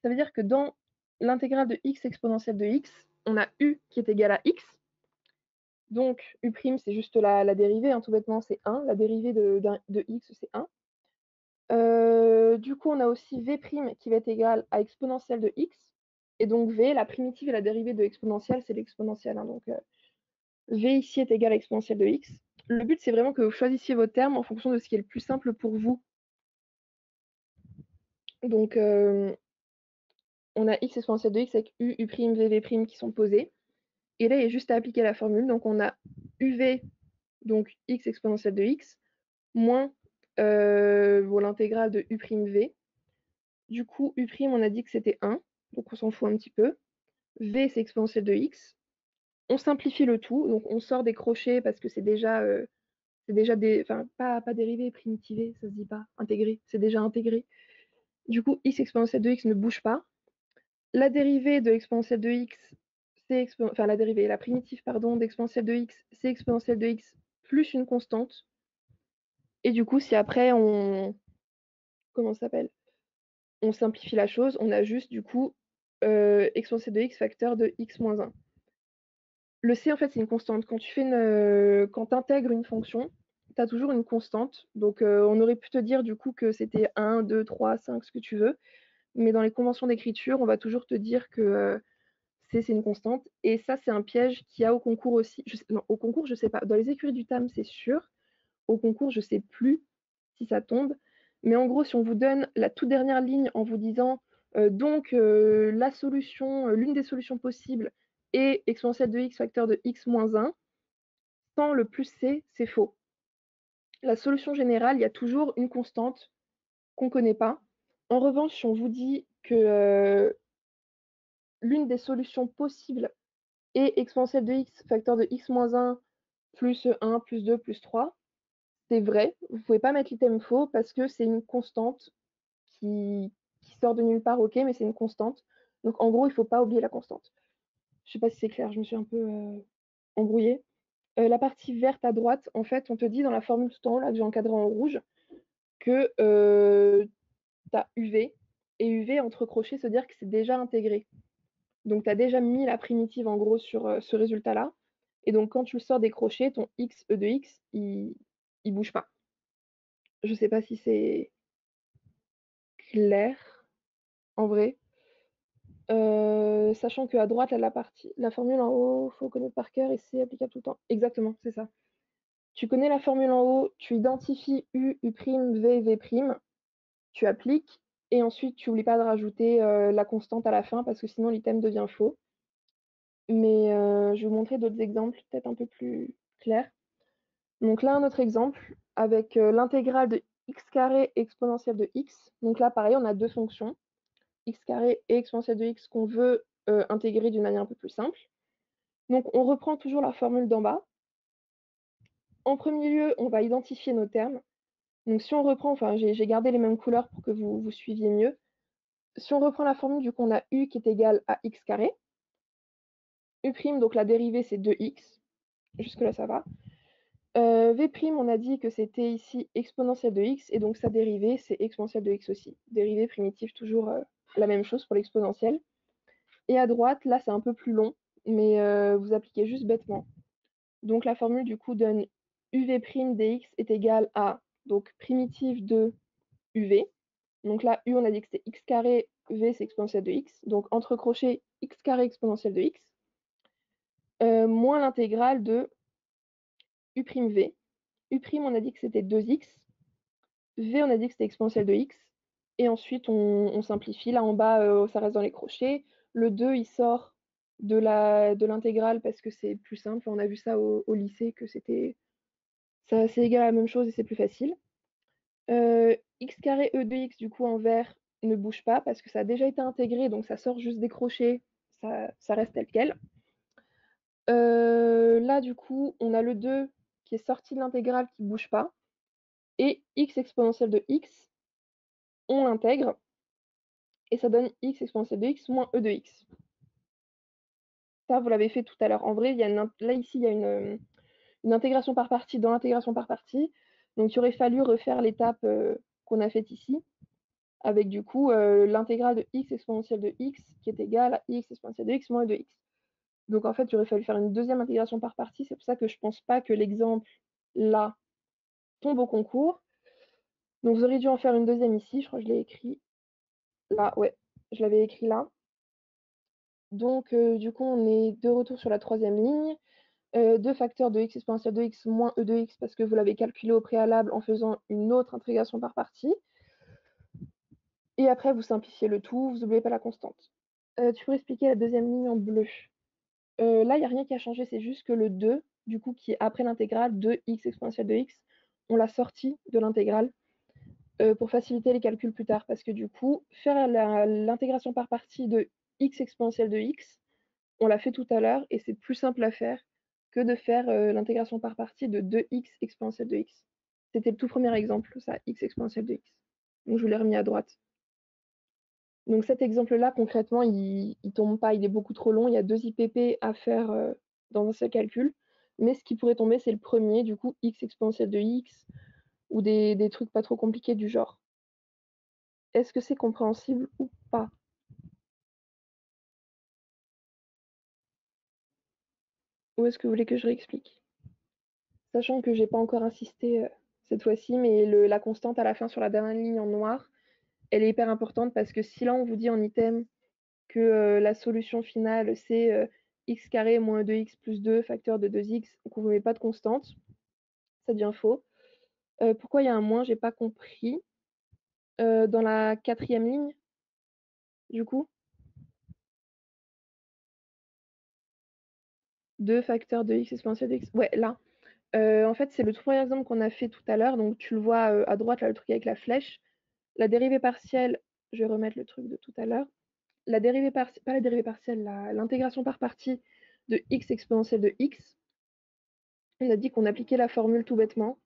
Ça veut dire que dans l'intégrale de x exponentielle de x, on a U qui est égal à x. Donc U', c'est juste la dérivée, hein, tout bêtement, c'est 1. La dérivée de x, c'est 1. Du coup, on a aussi V' qui va être égal à exponentielle de x. Et donc V, la primitive et la dérivée de exponentielle, c'est l'exponentielle, hein. Donc V ici est égal à exponentielle de x. Le but, c'est vraiment que vous choisissiez vos termes en fonction de ce qui est le plus simple pour vous. Donc on a x exponentielle de x avec U, U', V, V' qui sont posés. Et là, il y a juste à appliquer la formule. Donc on a UV, donc x exponentielle de x, moins l'intégrale de U'V. Du coup, U', on a dit que c'était 1, donc on s'en fout un petit peu. V, c'est exponentielle de x. On simplifie le tout, donc on sort des crochets parce que c'est déjà enfin, pas dérivé, primitivé, ça se dit pas, intégré, c'est déjà intégré. Du coup, x exponentielle de x ne bouge pas. La dérivée de exponentielle de x, enfin la dérivée, la primitive, pardon, d'exponentielle de x, c'est exponentielle de x plus une constante. Et du coup, si après on, comment ça s'appelle? on simplifie la chose, on a juste du coup, exponentielle de x facteur de x moins 1. Le c, en fait, c'est une constante. Quand tu intègres une fonction, tu as toujours une constante. Donc, on aurait pu te dire du coup que c'était 1, 2, 3, 5, ce que tu veux. Mais dans les conventions d'écriture, on va toujours te dire que c, c'est une constante. Et ça, c'est un piège qu'il y a au concours aussi. Non, au concours, je sais pas. Dans les écuries du TAM, c'est sûr. Au concours, je sais plus si ça tombe. Mais en gros, si on vous donne la toute dernière ligne en vous disant donc la solution, l'une des solutions possibles est exponentielle de x facteur de x moins 1, sans le plus c, c'est faux. La solution générale, il y a toujours une constante qu'on ne connaît pas. En revanche, si on vous dit que l'une des solutions possibles est exponentielle de x facteur de x moins 1 plus 1 plus 2 plus 3, c'est vrai. Vous ne pouvez pas mettre l'item faux parce que c'est une constante qui sort de nulle part, ok, mais c'est une constante. Donc en gros, il ne faut pas oublier la constante. Je ne sais pas si c'est clair, je me suis un peu embrouillée. La partie verte à droite, en fait, on te dit dans la formule tout en haut, là, que j'ai encadré en rouge, que tu as UV, et UV entre crochets, se dire que c'est déjà intégré. Donc tu as déjà mis la primitive en gros sur ce résultat-là. Et donc quand tu le sors des crochets, ton x, e de x, il bouge pas. Je sais pas si c'est clair, en vrai. Sachant qu'à droite, là, la formule en haut, faut connaître par cœur et c'est applicable tout le temps. Exactement, c'est ça. Tu connais la formule en haut, tu identifies U, U', V, V', tu appliques, et ensuite tu n'oublies pas de rajouter la constante à la fin parce que sinon l'item devient faux. Mais je vais vous montrer d'autres exemples, peut-être un peu plus clairs. Donc là, un autre exemple avec l'intégrale de x carré exponentielle de x. Donc là, pareil, on a deux fonctions, x carré et exponentielle de x, qu'on veut intégrer d'une manière un peu plus simple. Donc on reprend toujours la formule d'en bas. En premier lieu, on va identifier nos termes. Donc si on reprend, enfin j'ai gardé les mêmes couleurs pour que vous suiviez mieux. Si on reprend la formule, du coup on a u qui est égal à x carré. U', donc la dérivée c'est 2x. Jusque-là ça va. V', on a dit que c'était ici exponentielle de x, et donc sa dérivée, c'est exponentielle de x aussi. Dérivée primitive, toujours la même chose pour l'exponentielle. Et à droite, là, c'est un peu plus long, mais vous appliquez juste bêtement. Donc la formule, du coup, donne uv' dx est égal à, donc, primitive de uv. Donc là, u, on a dit que c'était x carré, v, c'est exponentielle de x. Donc, entre crochets, x carré exponentielle de x, moins l'intégrale de u'v. U', on a dit que c'était 2x. V, on a dit que c'était exponentielle de x. Et ensuite, on simplifie. Là, en bas, ça reste dans les crochets. Le 2, il sort de l'intégrale parce que c'est plus simple. On a vu ça au lycée, que c'est égal à la même chose et c'est plus facile. X carré e de x, du coup, en vert, ne bouge pas parce que ça a déjà été intégré, donc ça sort juste des crochets. Ça reste tel quel. Là, du coup, on a le 2 qui est sorti de l'intégrale qui ne bouge pas. Et x exponentielle de x, on l'intègre, et ça donne x exponentielle de x moins e de x. Ça, vous l'avez fait tout à l'heure. En vrai, là, ici, il y a une intégration par partie dans l'intégration par partie. Donc, il aurait fallu refaire l'étape qu'on a faite ici, avec du coup l'intégrale de x exponentielle de x qui est égale à x exponentielle de x moins e de x. Donc, en fait, il aurait fallu faire une deuxième intégration par partie. C'est pour ça que je ne pense pas que l'exemple, là, tombe au concours. Donc, vous auriez dû en faire une deuxième ici. Je crois que je l'ai écrit là. Ouais, je l'avais écrit là. Donc, du coup, on est de retour sur la troisième ligne. 2 facteurs de x exponentielle de x moins e de x parce que vous l'avez calculé au préalable en faisant une autre intégration par partie. Et après, vous simplifiez le tout, vous n'oubliez pas la constante. Tu peux expliquer la deuxième ligne en bleu. Là, il n'y a rien qui a changé, c'est juste que le 2, du coup, qui est après l'intégrale de x exponentielle de x, on l'a sorti de l'intégrale pour faciliter les calculs plus tard. Parce que du coup, faire l'intégration par partie de x exponentielle de x, on l'a fait tout à l'heure et c'est plus simple à faire que de faire l'intégration par partie de 2x exponentielle de x. C'était le tout premier exemple, ça, x exponentielle de x. Donc je vous l'ai remis à droite. Donc cet exemple-là, concrètement, il ne tombe pas, il est beaucoup trop long. Il y a 2 IPP à faire dans un seul calcul. Mais ce qui pourrait tomber, c'est le premier, du coup, x exponentielle de x, ou des trucs pas trop compliqués du genre. Est-ce que c'est compréhensible ou pas? Ou est-ce que vous voulez que je réexplique? Sachant que j'ai pas encore insisté, cette fois-ci, mais la constante à la fin sur la dernière ligne en noir, elle est hyper importante parce que si là on vous dit en item que, la solution finale c'est, x² moins 2x plus 2 facteur de 2x, qu'on vous met pas de constante, ça devient faux. Pourquoi il y a un moins? J'ai pas compris. Dans la quatrième ligne, du coup? 2 facteur de x exponentielle de x. Ouais, là. En fait, c'est le tout premier exemple qu'on a fait tout à l'heure, donc tu le vois, à droite là, le truc avec la flèche. La dérivée partielle, je vais remettre le truc de tout à l'heure. La dérivée partielle, pas la dérivée partielle, l'intégration par partie de x exponentielle de x. On a dit qu'on appliquait la formule tout bêtement.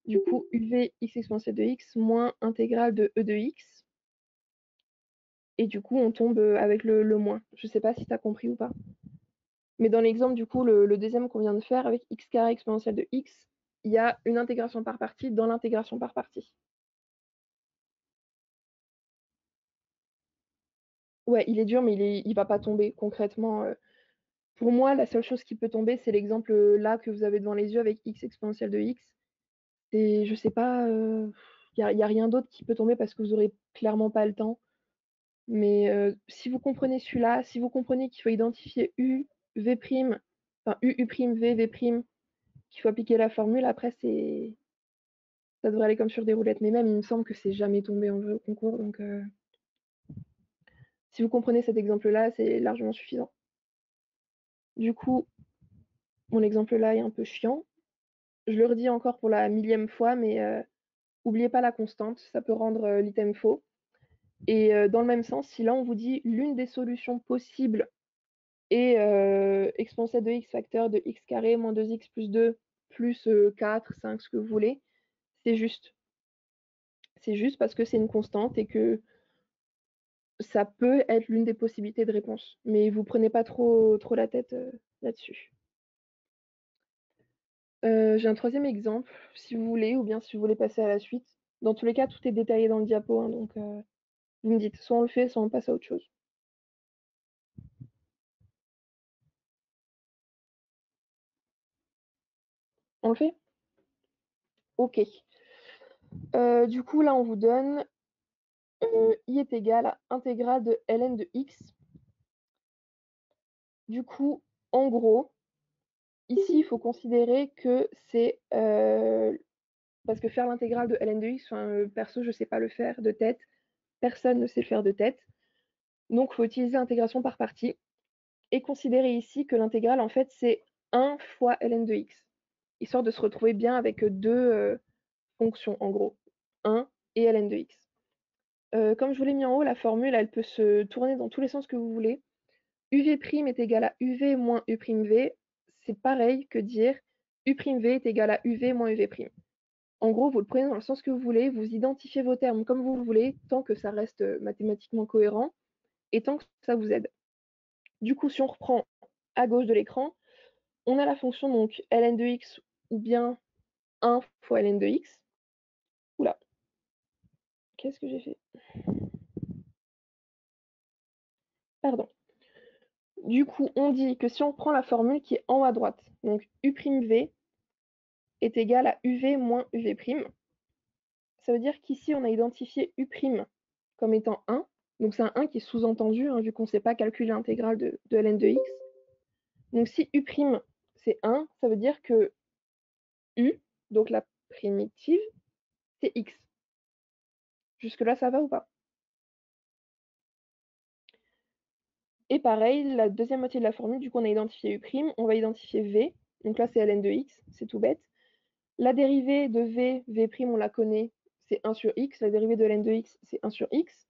Du coup, uv x exponentielle de x moins intégrale de e de x. Et du coup, on tombe avec le moins. Je sais pas si tu as compris ou pas. Mais dans l'exemple, du coup, le deuxième qu'on vient de faire avec x carré exponentielle de x, il y a une intégration par partie dans l'intégration par partie. Ouais, il est dur, mais il va pas tomber concrètement. Pour moi, la seule chose qui peut tomber, c'est l'exemple là que vous avez devant les yeux avec x exponentielle de x. Et je sais pas, y a rien d'autre qui peut tomber parce que vous aurez clairement pas le temps. Mais si vous comprenez celui-là, si vous comprenez qu'il faut identifier u, v', enfin u, u', v, v', qu'il faut appliquer la formule, après ça devrait aller comme sur des roulettes. Mais même, il me semble que c'est jamais tombé en vrai au concours. Donc si vous comprenez cet exemple-là, c'est largement suffisant. Du coup, mon exemple là est un peu chiant. Je le redis encore pour la millième fois, mais oubliez pas la constante, ça peut rendre l'item faux. Et dans le même sens, si là on vous dit l'une des solutions possibles est exponentielle de x facteur de x carré moins 2x plus 2 plus 4, 5, ce que vous voulez, c'est juste. C'est juste parce que c'est une constante et que ça peut être l'une des possibilités de réponse. Mais vous prenez pas trop la tête là-dessus. J'ai un troisième exemple, si vous voulez, ou bien si vous voulez passer à la suite. Dans tous les cas, tout est détaillé dans le diapo, hein, donc vous me dites, soit on le fait, soit on passe à autre chose. On le fait? Ok. Du coup, là, on vous donne i est égal à intégrale de ln de x. Du coup, en gros, ici, il faut considérer que c'est parce que faire l'intégrale de ln de x, perso, je ne sais pas le faire de tête. Personne ne sait le faire de tête. Donc, il faut utiliser l'intégration par partie et considérer ici que l'intégrale, en fait, c'est 1 fois ln de x, histoire de se retrouver bien avec deux fonctions, en gros, 1 et ln de x. Comme je vous l'ai mis en haut, la formule, elle peut se tourner dans tous les sens que vous voulez. uv' est égal à uv moins u'v, c'est pareil que dire u'v est égal à uv moins uv'. En gros, vous le prenez dans le sens que vous voulez, vous identifiez vos termes comme vous le voulez, tant que ça reste mathématiquement cohérent et tant que ça vous aide. Du coup, si on reprend à gauche de l'écran, on a la fonction donc ln de x ou bien 1 fois ln de x. Oula, qu'est-ce que j'ai fait? Pardon. Du coup, on dit que si on prend la formule qui est en haut à droite, donc u'v est égal à uv moins uv', ça veut dire qu'ici, on a identifié u' comme étant 1. Donc c'est un 1 qui est sous-entendu, hein, vu qu'on ne sait pas calculer l'intégrale de ln de x. Donc si u' c'est 1, ça veut dire que u, donc la primitive, c'est x. Jusque-là, ça va ou pas? Et pareil, la deuxième moitié de la formule, du coup, on a identifié u', on va identifier v. Donc là, c'est ln de x, c'est tout bête. La dérivée de v', on la connaît, c'est 1 sur x. La dérivée de ln de x, c'est 1 sur x.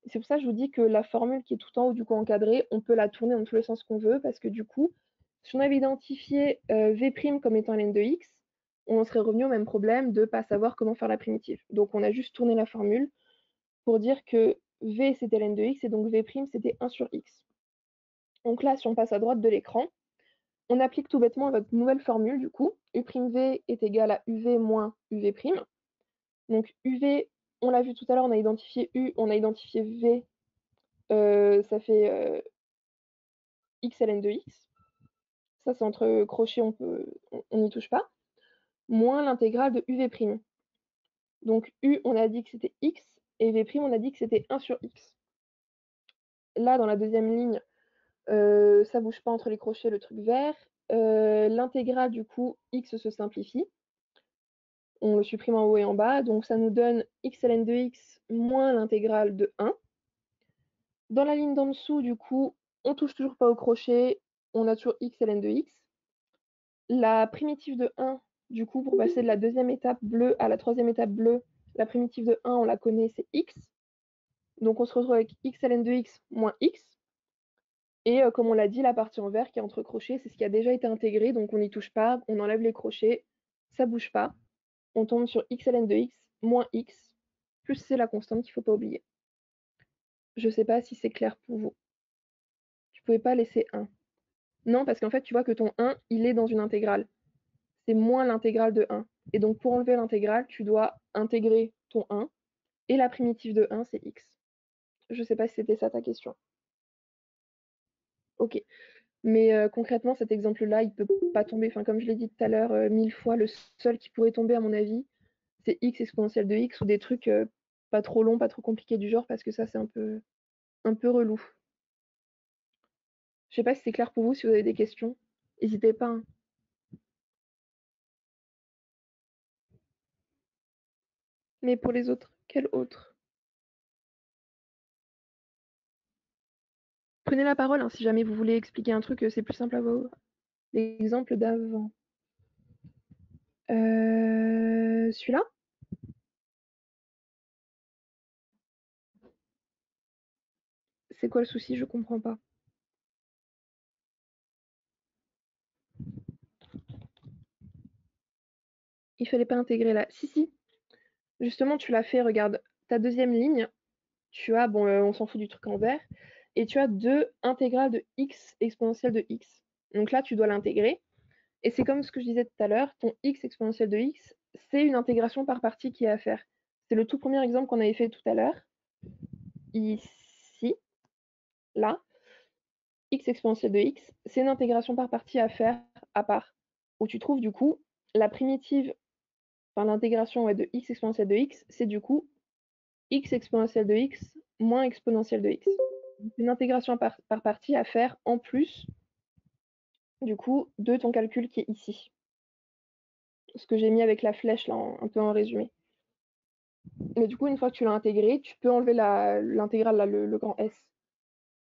C'est pour ça que je vous dis que la formule qui est tout en haut, du coup, encadrée, on peut la tourner dans tous les sens qu'on veut, parce que du coup, si on avait identifié v' comme étant ln de x, on serait revenu au même problème de ne pas savoir comment faire la primitive. Donc on a juste tourné la formule pour dire que v c'était ln de x et donc v' c'était 1 sur x. Donc là, si on passe à droite de l'écran, on applique tout bêtement votre nouvelle formule du coup. u'v est égal à uv moins uv'. Donc uv on l'a vu tout à l'heure, on a identifié U, on a identifié V, ça fait x ln de x. Ça, c'est entre crochets, on n'y touche pas. Moins l'intégrale de uv'. Donc U, on a dit que c'était x, et V', on a dit que c'était 1 sur x. Là, dans la deuxième ligne, ça bouge pas entre les crochets, le truc vert. L'intégrale, du coup, x se simplifie. On le supprime en haut et en bas, donc ça nous donne x ln de x moins l'intégrale de 1. Dans la ligne d'en dessous, du coup, on touche toujours pas au crochet, on a toujours x ln de x. La primitive de 1, du coup, pour passer de la deuxième étape bleue à la troisième étape bleue, la primitive de 1, on la connaît, c'est x. Donc on se retrouve avec x ln de x moins x. Et comme on l'a dit, la partie en vert qui est entre crochets, c'est ce qui a déjà été intégré, donc on n'y touche pas, on enlève les crochets, ça bouge pas. On tombe sur x ln de x moins x, plus c'est la constante qu'il ne faut pas oublier. Je ne sais pas si c'est clair pour vous. Tu ne pouvais pas laisser 1. Non, parce qu'en fait, tu vois que ton 1, il est dans une intégrale. C'est moins l'intégrale de 1. Et donc, pour enlever l'intégrale, tu dois intégrer ton 1. Et la primitive de 1, c'est x. Je ne sais pas si c'était ça ta question. Ok. Mais concrètement, cet exemple-là, il ne peut pas tomber. Enfin, comme je l'ai dit tout à l'heure, 1000 fois, le seul qui pourrait tomber, à mon avis, c'est x exponentielle de x ou des trucs pas trop longs, pas trop compliqués du genre, parce que ça, c'est un peu relou. Je sais pas si c'est clair pour vous, si vous avez des questions. N'hésitez pas, hein. Mais pour les autres, quel autre? Prenez la parole, hein, si jamais vous voulez expliquer un truc, c'est plus simple à vos l'exemple d'avant. Celui-là? C'est quoi le souci? Je comprends pas. Il fallait pas intégrer là. Si, si. Justement, tu l'as fait, regarde. Ta deuxième ligne, tu as, bon, on s'en fout du truc en vert, et tu as 2 intégrales de x exponentielle de x. Donc là, tu dois l'intégrer. Et c'est comme ce que je disais tout à l'heure, ton x exponentielle de x, c'est une intégration par partie qui est à faire. C'est le tout premier exemple qu'on avait fait tout à l'heure. Ici, là, x exponentielle de x, c'est une intégration par partie à faire à part. Où tu trouves du coup la primitive, enfin l'intégration de x exponentielle de x, c'est du coup x exponentielle de x moins exponentielle de x. C'est une intégration par partie à faire en plus du coup de ton calcul qui est ici. Ce que j'ai mis avec la flèche là, un peu en résumé. Mais du coup, une fois que tu l'as intégré, tu peux enlever l'intégrale, le grand S.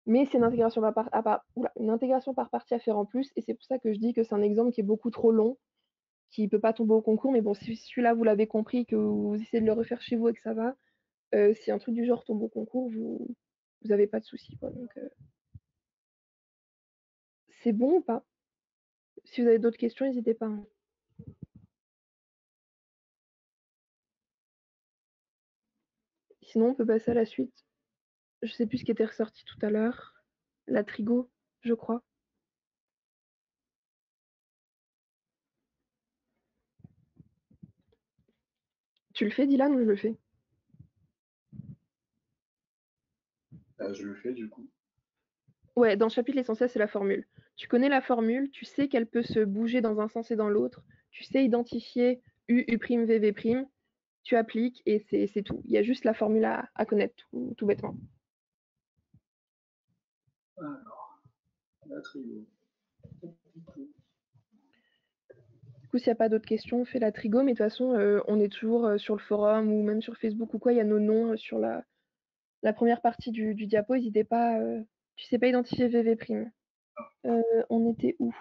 Mais c'est une intégration une intégration par partie à faire en plus, et c'est pour ça que je dis que c'est un exemple qui est beaucoup trop long, qui ne peut pas tomber au concours. Mais bon, si celui-là, vous l'avez compris, que vous essayez de le refaire chez vous et que ça va, si un truc du genre tombe au concours, vous n'avez pas de souci, quoi. Donc, c'est bon ou pas? Si vous avez d'autres questions, n'hésitez pas, hein. Sinon, on peut passer à la suite. Je sais plus ce qui était ressorti tout à l'heure. La trigo, je crois. Tu le fais, Dylan, ou je le fais? Je le fais du coup. Ouais, dans le chapitre, l'essentiel, c'est la formule. Tu connais la formule, tu sais qu'elle peut se bouger dans un sens et dans l'autre, tu sais identifier U, U', V, V', tu appliques et c'est tout. Il y a juste la formule à connaître, tout bêtement. Alors, la trigo. Du coup, s'il n'y a pas d'autres questions, on fait la trigo, mais de toute façon, on est toujours sur le forum ou même sur Facebook ou quoi, il y a nos noms sur la première partie du diapo, n'hésitez pas, tu sais pas identifier V'. On était où?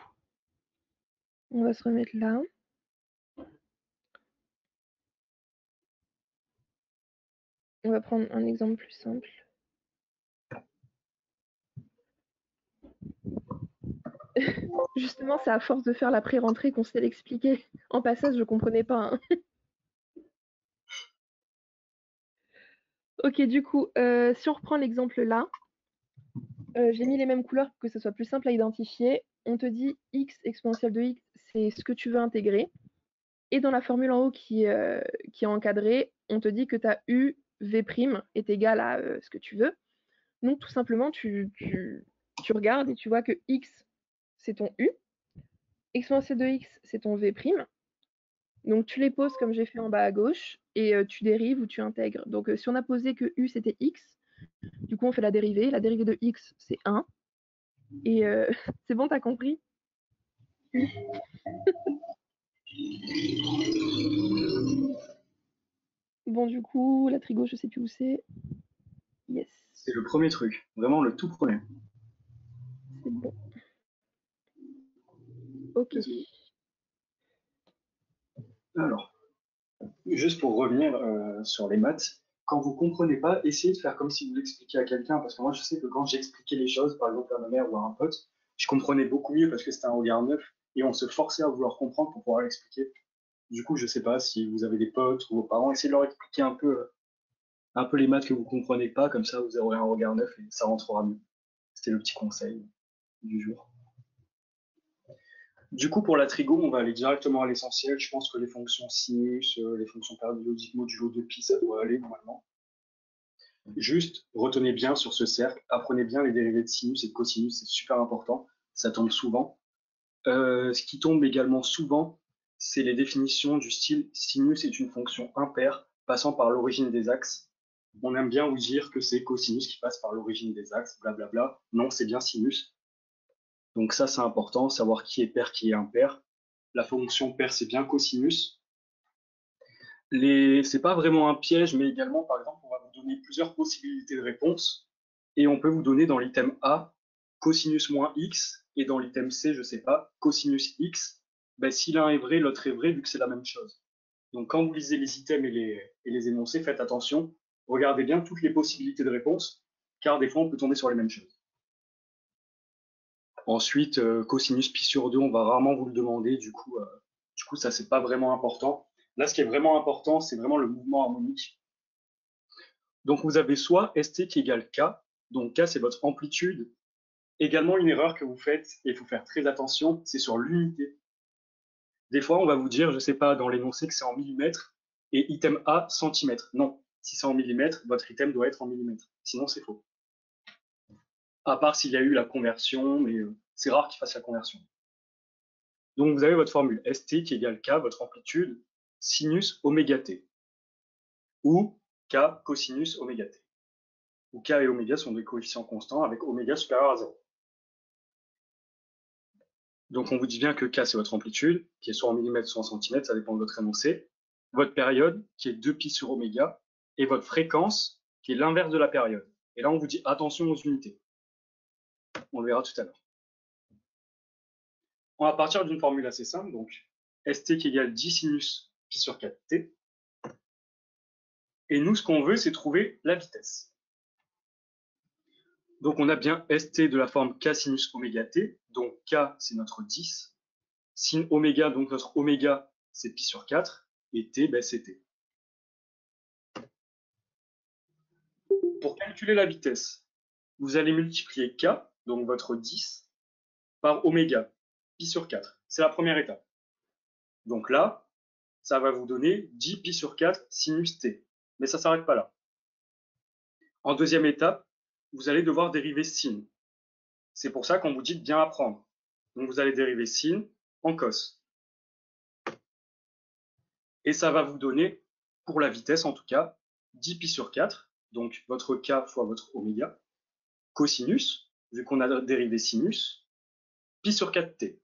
On va se remettre là. On va prendre un exemple plus simple. Justement, c'est à force de faire la pré-rentrée qu'on sait l'expliquer. En passage, je comprenais pas, hein. Ok, du coup, si on reprend l'exemple là, j'ai mis les mêmes couleurs pour que ce soit plus simple à identifier. On te dit x exponentielle de x, c'est ce que tu veux intégrer. Et dans la formule en haut qui est encadrée, on te dit que tu as u v' est égal à ce que tu veux. Donc tout simplement, tu regardes et tu vois que x, c'est ton u, exponentielle de x, c'est ton v'. Donc tu les poses comme j'ai fait en bas à gauche et tu dérives ou tu intègres. Donc si on a posé que u c'était x, du coup on fait la dérivée. La dérivée de x c'est 1. Et c'est bon, t'as compris? Bon, du coup, la trigo, je sais plus où c'est. Yes, C'est le premier truc, vraiment le tout premier. c'est bon. Ok. Alors, juste pour revenir sur les maths, quand vous comprenez pas, essayez de faire comme si vous l'expliquiez à quelqu'un, parce que moi je sais que quand j'expliquais les choses, par exemple à ma mère ou à un pote, je comprenais beaucoup mieux parce que c'était un regard neuf et on se forçait à vouloir comprendre pour pouvoir l'expliquer. Du coup, je sais pas si vous avez des potes ou vos parents, essayez de leur expliquer un peu les maths que vous comprenez pas, comme ça vous aurez un regard neuf et ça rentrera mieux. C'était le petit conseil du jour. Du coup, pour la trigo, on va aller directement à l'essentiel. Je pense que les fonctions sinus, les fonctions périodiques modulo de pi, ça doit aller normalement. Juste, retenez bien sur ce cercle, apprenez bien les dérivés de sinus et de cosinus, c'est super important, ça tombe souvent. Ce qui tombe également souvent, c'est les définitions du style sinus est une fonction impaire passant par l'origine des axes. On aime bien vous dire que c'est cosinus qui passe par l'origine des axes, blablabla. Non, c'est bien sinus. Donc ça, c'est important, savoir qui est pair, qui est impair. La fonction pair, c'est bien cosinus. C'est pas vraiment un piège, mais également, par exemple, on va vous donner plusieurs possibilités de réponse. Et on peut vous donner dans l'item A cosinus moins x, et dans l'item C, je sais pas, cosinus x. Ben, si l'un est vrai, l'autre est vrai, vu que c'est la même chose. Donc quand vous lisez les items et les énoncés, faites attention. Regardez bien toutes les possibilités de réponse, car des fois, on peut tomber sur les mêmes choses. Ensuite, cosinus pi sur 2, on va rarement vous le demander, du coup ça, c'est pas vraiment important. Là, ce qui est vraiment important, c'est vraiment le mouvement harmonique. Donc, vous avez soit ST qui égale K, donc K, c'est votre amplitude. Également, une erreur que vous faites, et il faut faire très attention, c'est sur l'unité. Des fois, on va vous dire, je sais pas, dans l'énoncé que c'est en millimètres, et item A, centimètres. Non, si c'est en millimètres, votre item doit être en millimètres. Sinon, c'est faux. À part s'il y a eu la conversion, mais c'est rare qu'il fasse la conversion. Donc, vous avez votre formule ST qui égale K, votre amplitude, sinus oméga t, ou K cosinus oméga t, où K et oméga sont des coefficients constants avec oméga supérieur à 0. Donc, on vous dit bien que K, c'est votre amplitude, qui est soit en millimètres, soit en centimètres, ça dépend de votre énoncé. Votre période, qui est 2pi sur oméga, et votre fréquence, qui est l'inverse de la période. Et là, on vous dit attention aux unités. On le verra tout à l'heure. On va partir d'une formule assez simple, donc ST qui égale 10 sinus pi sur 4t. Et nous, ce qu'on veut, c'est trouver la vitesse. Donc, on a bien ST de la forme K sinus oméga t. Donc, K, c'est notre 10. Sin oméga, donc notre oméga, c'est pi sur 4. Et t, ben, c'est t. Pour calculer la vitesse, vous allez multiplier K, donc votre 10, par oméga, pi sur 4. C'est la première étape. Donc là, ça va vous donner 10 pi sur 4 sinus t. Mais ça ne s'arrête pas là. En deuxième étape, vous allez devoir dériver sin. C'est pour ça qu'on vous dit de bien apprendre. Donc vous allez dériver sin en cos. Et ça va vous donner, pour la vitesse en tout cas, 10 pi sur 4, donc votre k fois votre oméga, cosinus, vu qu'on a dérivé sinus, pi sur 4t.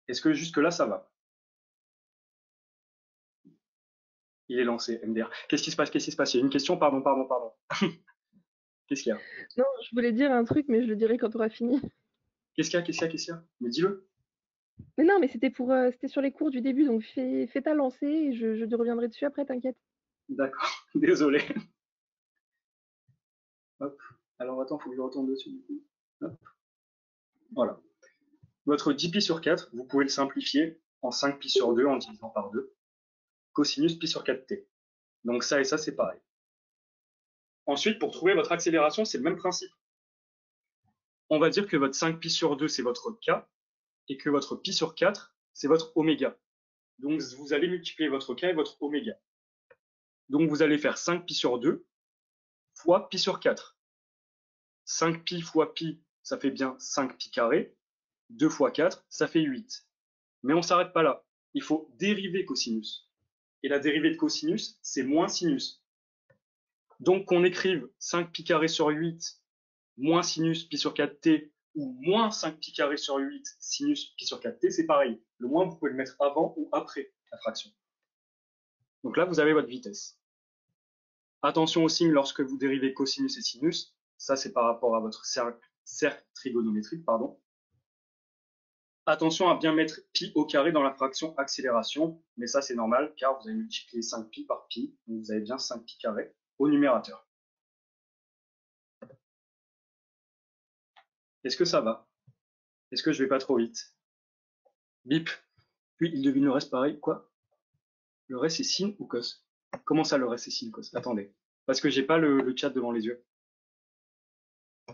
Est-ce que jusque-là, ça va? Il est lancé, MDR. Qu'est-ce qui se passe? Qu'est-ce qui se passe? Il y a une question? Pardon. Qu'est-ce qu'il y a? Non, je voulais dire un truc, mais je le dirai quand tu auras fini. Qu'est-ce qu'il y a? Mais dis-le. Mais non, mais c'était c'était sur les cours du début, donc fais ta lancée et je te reviendrai dessus après, t'inquiète. D'accord, désolé. Hop. Alors attends, il faut que je retourne dessus du coup. Hop. Voilà. Votre 10 pi sur 4, vous pouvez le simplifier en 5 pi sur 2 en divisant par 2. Cosinus pi sur 4t. Donc ça et ça, c'est pareil. Ensuite, pour trouver votre accélération, c'est le même principe. On va dire que votre 5 pi sur 2, c'est votre k, et que votre pi sur 4, c'est votre oméga. Donc, vous allez multiplier votre k et votre oméga. Donc, vous allez faire 5pi sur 2 fois pi sur 4. 5pi fois pi, ça fait bien 5pi carré. 2 fois 4, ça fait 8. Mais on ne s'arrête pas là. Il faut dériver cosinus. Et la dérivée de cosinus, c'est moins sinus. Donc, qu'on écrive 5pi carré sur 8 moins sinus pi sur 4t ou moins 5pi carré sur 8 sinus pi sur 4t, c'est pareil. Le moins, vous pouvez le mettre avant ou après la fraction. Donc là, vous avez votre vitesse. Attention au signe lorsque vous dérivez cosinus et sinus. Ça, c'est par rapport à votre cercle trigonométrique, pardon. Attention à bien mettre pi au carré dans la fraction accélération, mais ça, c'est normal, car vous avez multiplié 5pi par pi, donc vous avez bien 5pi carré au numérateur. Est-ce que ça va? Est-ce que je vais pas trop vite? Bip. Puis il devine le reste pareil. Quoi? Le reste c'est sin ou cos? Comment ça le reste c'est sin cos? Attendez. Parce que j'ai pas le chat devant les yeux.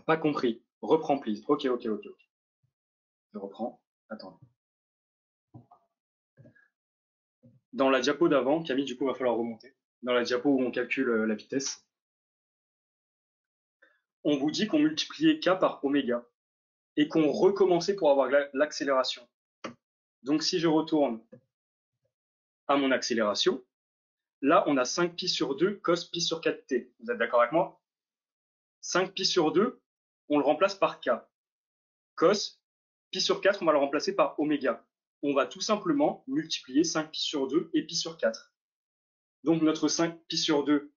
Pas compris. Reprends please. Ok. Je reprends. Attendez. Dans la diapo d'avant, Camille, du coup, va falloir remonter. Dans la diapo où on calcule la vitesse, on vous dit qu'on multipliait k par oméga et qu'on recommençait pour avoir l'accélération. Donc si je retourne à mon accélération, là on a 5pi sur 2 cos pi sur 4t. Vous êtes d'accord avec moi? 5pi sur 2, on le remplace par k. Cos, pi sur 4, on va le remplacer par oméga. On va tout simplement multiplier 5pi sur 2 et pi sur 4. Donc notre 5pi sur 2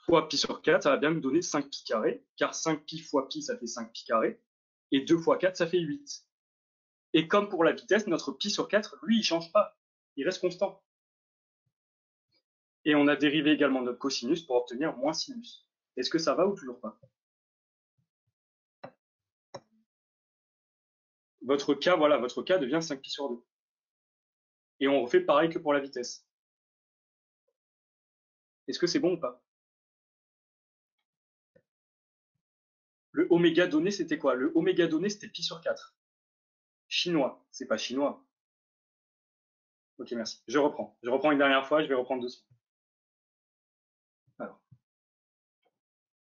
fois pi sur 4, ça va bien nous donner 5pi carré, car 5pi fois pi, ça fait 5pi carré, et 2 fois 4, ça fait 8. Et comme pour la vitesse, notre pi sur 4, lui, il ne change pas. Il reste constant. Et on a dérivé également notre cosinus pour obtenir moins sinus. Est-ce que ça va ou toujours pas? Votre k, voilà, votre k devient 5pi sur 2. Et on refait pareil que pour la vitesse. Est-ce que c'est bon ou pas? Le oméga donné, c'était quoi? Le oméga donné, c'était pi sur 4. Chinois, c'est pas chinois. Ok, merci. Je reprends. Je reprends une dernière fois, je vais reprendre doucement. Alors,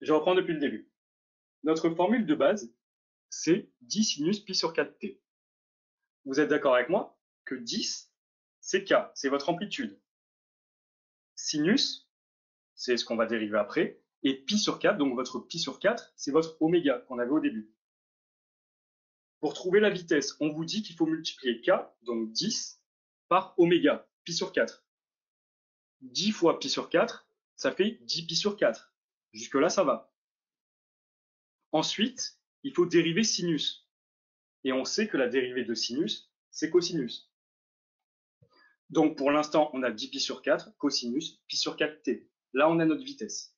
je reprends depuis le début. Notre formule de base, c'est 10 sinus pi sur 4t. Vous êtes d'accord avec moi que 10, c'est k, c'est votre amplitude. Sinus, c'est ce qu'on va dériver après, et pi sur 4, donc votre pi sur 4, c'est votre oméga qu'on avait au début. Pour trouver la vitesse, on vous dit qu'il faut multiplier k, donc 10, par oméga, pi sur 4. 10 fois pi sur 4, ça fait 10 pi sur 4. Jusque-là, ça va. Ensuite, il faut dériver sinus. Et on sait que la dérivée de sinus, c'est cosinus. Donc pour l'instant, on a 10 pi sur 4, cosinus, pi sur 4t. Là, on a notre vitesse.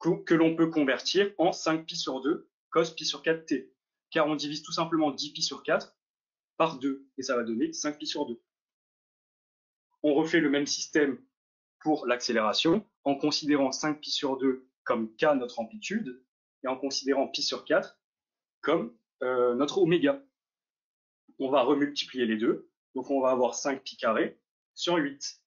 Que l'on peut convertir en 5 pi sur 2, cos pi sur 4t. Car on divise tout simplement 10 pi sur 4 par 2. Et ça va donner 5 pi sur 2. On refait le même système pour l'accélération, en considérant 5 pi sur 2 comme k, notre amplitude, et en considérant pi sur 4 comme notre oméga. On va remultiplier les deux, donc on va avoir 5 pi carré sur 8.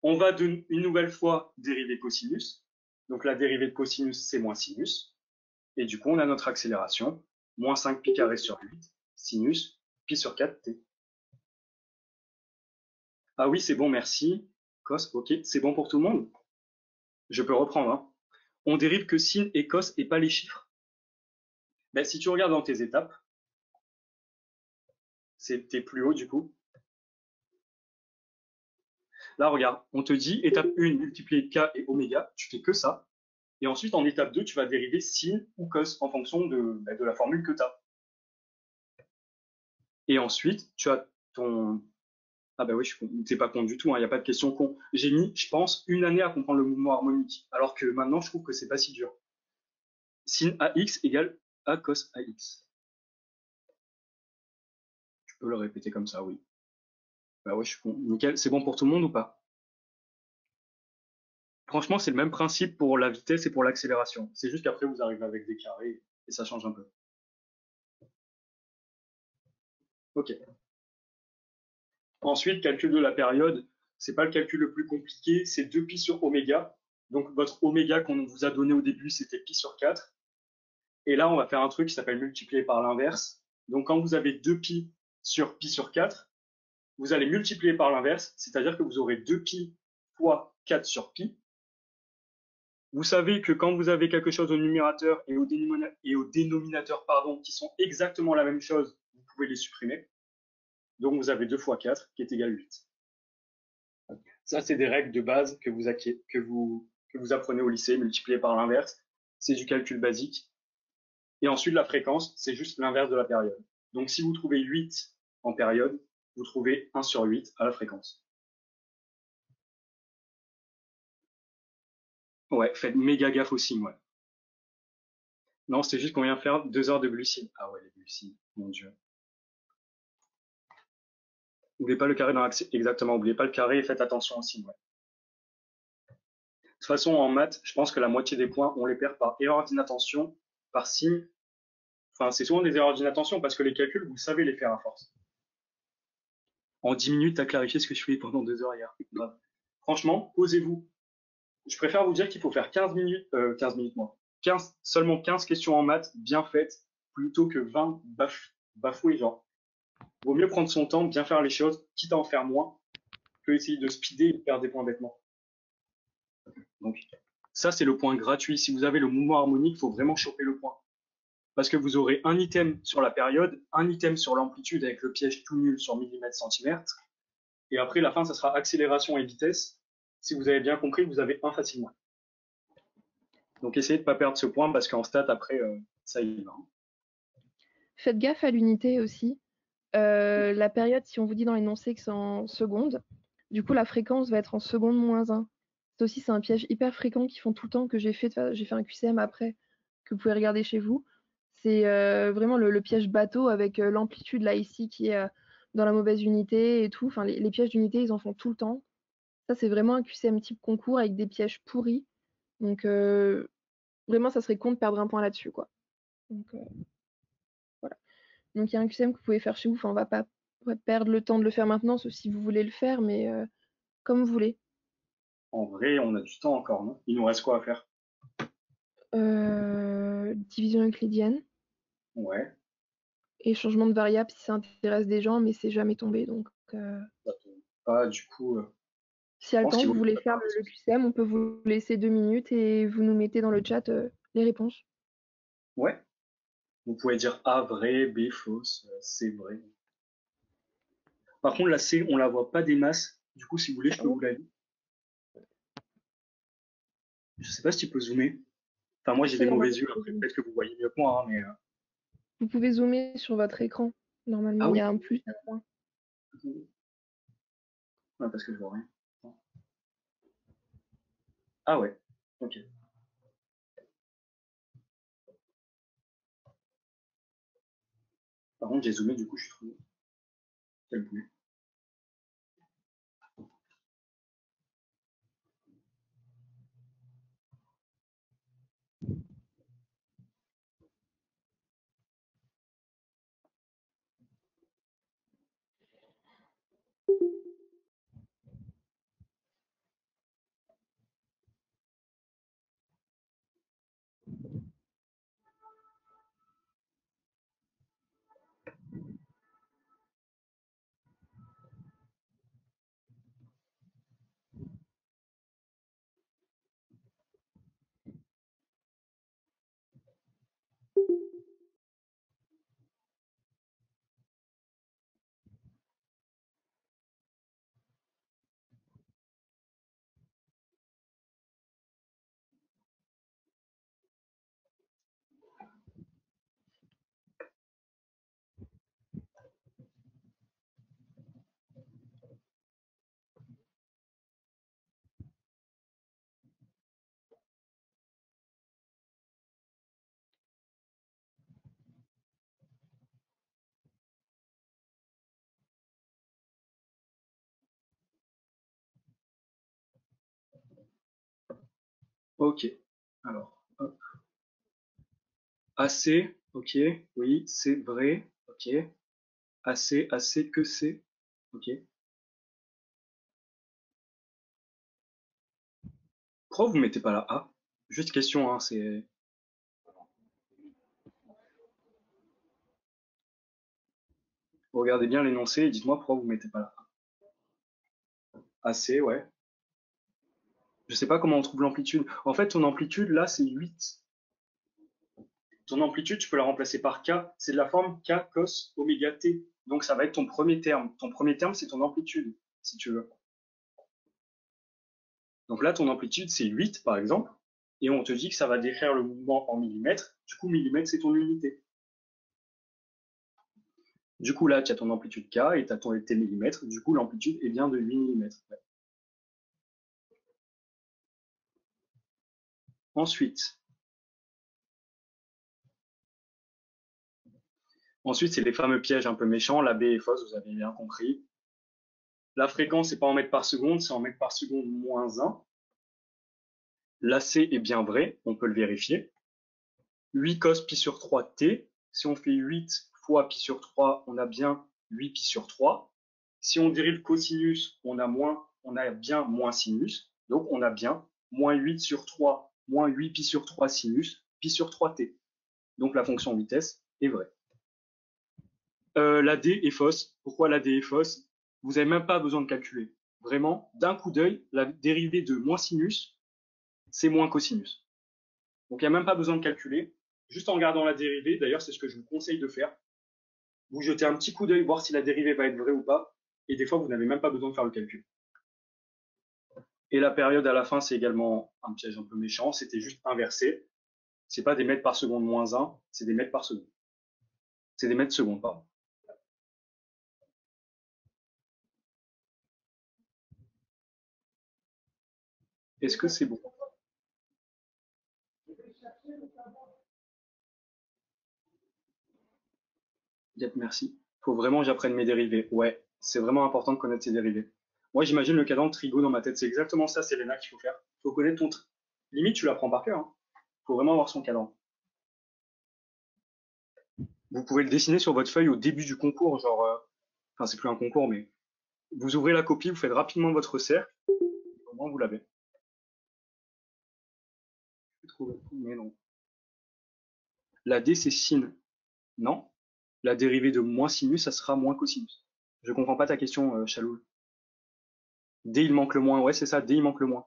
On va une nouvelle fois dériver cosinus, donc la dérivée de cosinus, c'est moins sinus, et du coup on a notre accélération, moins 5 pi carré sur 8, sinus, pi sur 4t. Ah oui, c'est bon, merci. Cos, ok, c'est bon pour tout le monde? Je peux reprendre, hein. On dérive que sin et cos et pas les chiffres. Ben, si tu regardes dans tes étapes, c'était plus haut du coup. Là, regarde, on te dit étape 1, multiplier k et oméga, tu fais que ça. Et ensuite, en étape 2, tu vas dériver sin ou cos en fonction de la formule que tu as. Et ensuite, tu as ton... Ah bah oui, t'es pas con du tout, il n'y a pas de question con. J'ai mis, je pense, une année à comprendre le mouvement harmonique, alors que maintenant, je trouve que c'est pas si dur. Sin AX égale A cos AX. Tu peux le répéter comme ça, oui. Bah ouais, je suis con. Nickel, c'est bon pour tout le monde ou pas? Franchement, c'est le même principe pour la vitesse et pour l'accélération. C'est juste qu'après, vous arrivez avec des carrés et ça change un peu. Ok. Ensuite, calcul de la période, c'est pas le calcul le plus compliqué, c'est 2π sur oméga. Donc votre oméga qu'on vous a donné au début, c'était pi sur 4. Et là, on va faire un truc qui s'appelle multiplier par l'inverse. Donc quand vous avez 2π sur pi sur 4, vous allez multiplier par l'inverse, c'est-à-dire que vous aurez 2π fois 4 sur pi. Vous savez que quand vous avez quelque chose au numérateur et au dénominateur pardon, qui sont exactement la même chose, vous pouvez les supprimer. Donc vous avez 2 fois 4 qui est égal à 8. Ça, c'est des règles de base que vous apprenez au lycée, multipliées par l'inverse. C'est du calcul basique. Et ensuite, la fréquence, c'est juste l'inverse de la période. Donc si vous trouvez 8 en période, vous trouvez 1 sur 8 à la fréquence. Ouais, faites méga gaffe au signe, ouais. Non, c'est juste qu'on vient faire 2 heures de glucides. Ah ouais, les glucides, mon Dieu. N'oubliez pas le carré dans l'axe. Exactement, n'oubliez pas le carré et faites attention au signe, ouais. De toute façon, en maths, je pense que la moitié des points, on les perd par erreur d'inattention, par signe. Enfin, c'est souvent des erreurs d'inattention parce que les calculs, vous savez les faire à force. En 10 minutes, tu as clarifié ce que je fais pendant 2 heures hier. Grave. Franchement, posez-vous. Je préfère vous dire qu'il faut faire 15 minutes, 15 minutes moins. Seulement 15 questions en maths bien faites plutôt que 20 bafouées, genre. Vaut mieux prendre son temps, bien faire les choses, quitte à en faire moins, que essayer de speeder et perdre des points bêtement. Donc, ça, c'est le point gratuit. Si vous avez le mouvement harmonique, il faut vraiment choper le point. Parce que vous aurez un item sur la période, un item sur l'amplitude avec le piège tout nul sur millimètre centimètre. Et après, la fin, ça sera accélération et vitesse. Si vous avez bien compris, vous avez un facilement. Donc, essayez de ne pas perdre ce point parce qu'en stat, après, ça y va. Faites gaffe à l'unité aussi. La période, si on vous dit dans l'énoncé que c'est en secondes, du coup, la fréquence va être en secondes moins 1. Ça aussi, c'est un piège hyper fréquent qu'ils font tout le temps, que j'ai fait un QCM après, que vous pouvez regarder chez vous. C'est vraiment le piège bateau avec l'amplitude là ici qui est dans la mauvaise unité et tout. Enfin, les pièges d'unité, ils en font tout le temps. Ça, c'est vraiment un QCM type concours avec des pièges pourris. Donc, vraiment, ça serait con de perdre un point là-dessus, quoi. Donc, voilà. Donc, il y a un QCM que vous pouvez faire chez vous. Enfin, on va pas perdre le temps de le faire maintenant, sauf si vous voulez le faire, mais comme vous voulez. En vrai, on a du temps encore, non? Il nous reste quoi à faire? Division euclidienne Ouais. et changement de variable si ça intéresse des gens, mais c'est jamais tombé. Donc, Ça tombe pas, du coup, si à je le pense temps, qu'il vous vaut mieux voulez faire préparer le QCM, on peut vous laisser 2 minutes et vous nous mettez dans le chat les réponses. Ouais. Vous pouvez dire A vrai, B fausse, C vrai. Par contre, la C, on la voit pas des masses. Du coup, si vous voulez, je peux vous la lire. Je sais pas si tu peux zoomer. Enfin, moi, j'ai Si, des mauvais normalement, yeux. Après, peut-être que vous voyez mieux que moi, hein, mais. vous pouvez zoomer sur votre écran. Ah Normalement, il y oui. a un plus et un moins. Ouais, parce que je vois rien. Ah ouais. Ok. Par contre, j'ai zoomé, du coup, je suis trop calculé. Ok. Alors, hop. AC, ok. Oui, c'est vrai. Ok. AC, AC, que c'est. Ok. Pourquoi vous mettez pas la A? Juste question, hein, c'est... Regardez bien l'énoncé et dites-moi pourquoi vous mettez pas la A. AC, ouais. Je sais pas comment on trouve l'amplitude. En fait, ton amplitude, là, c'est 8. Ton amplitude, tu peux la remplacer par K. C'est de la forme K cos oméga T. Donc, ça va être ton premier terme. Ton premier terme, c'est ton amplitude, si tu veux. Donc là, ton amplitude, c'est 8, par exemple. Et on te dit que ça va décrire le mouvement en millimètres. Du coup, millimètre, c'est ton unité. Du coup, là, tu as ton amplitude K et tu as tes millimètres. Du coup, l'amplitude est bien de 8 mm. Ouais. Ensuite, c'est les fameux pièges un peu méchants. La B est fausse, vous avez bien compris. La fréquence, c'est pas en mètres par seconde, c'est en mètres par seconde moins 1. L'AC est bien vrai, on peut le vérifier. 8 cos pi sur 3 t. Si on fait 8 fois pi sur 3, on a bien 8 pi sur 3. Si on dérive cosinus, on a bien moins sinus. Donc on a bien moins 8 sur 3, moins 8 pi sur 3 sinus, pi sur 3t. Donc la fonction vitesse est vraie. La D est fausse. Pourquoi la D est fausse? Vous n'avez même pas besoin de calculer. Vraiment, d'un coup d'œil, la dérivée de moins sinus, c'est moins cosinus. Donc il n'y a même pas besoin de calculer. Juste en regardant la dérivée, d'ailleurs c'est ce que je vous conseille de faire. Vous jetez un petit coup d'œil, voir si la dérivée va être vraie ou pas. Et des fois, vous n'avez même pas besoin de faire le calcul. Et la période à la fin, c'est également un piège un peu méchant. C'était juste inversé. C'est pas des mètres par seconde moins 1, c'est des mètres par seconde. C'est des mètres secondes, pardon. Est-ce que c'est bon? Yep, merci. Faut vraiment que j'apprenne mes dérivés. Ouais, c'est vraiment important de connaître ses dérivés. Moi, j'imagine le cadran de Trigo dans ma tête. C'est exactement ça, Selena, qu'il faut faire. Faut connaître ton... Limite, tu l'apprends par cœur. Hein. Faut vraiment avoir son cadran. Vous pouvez le dessiner sur votre feuille au début du concours, genre... Enfin, c'est plus un concours, mais... Vous ouvrez la copie, vous faites rapidement votre cercle. Au moins, vous l'avez. Mais non. La D, c'est sin. Non. La dérivée de moins sinus, ça sera moins cosinus. Je comprends pas ta question, Chaloul. D, il manque le moins. Ouais, c'est ça, D, il manque le moins.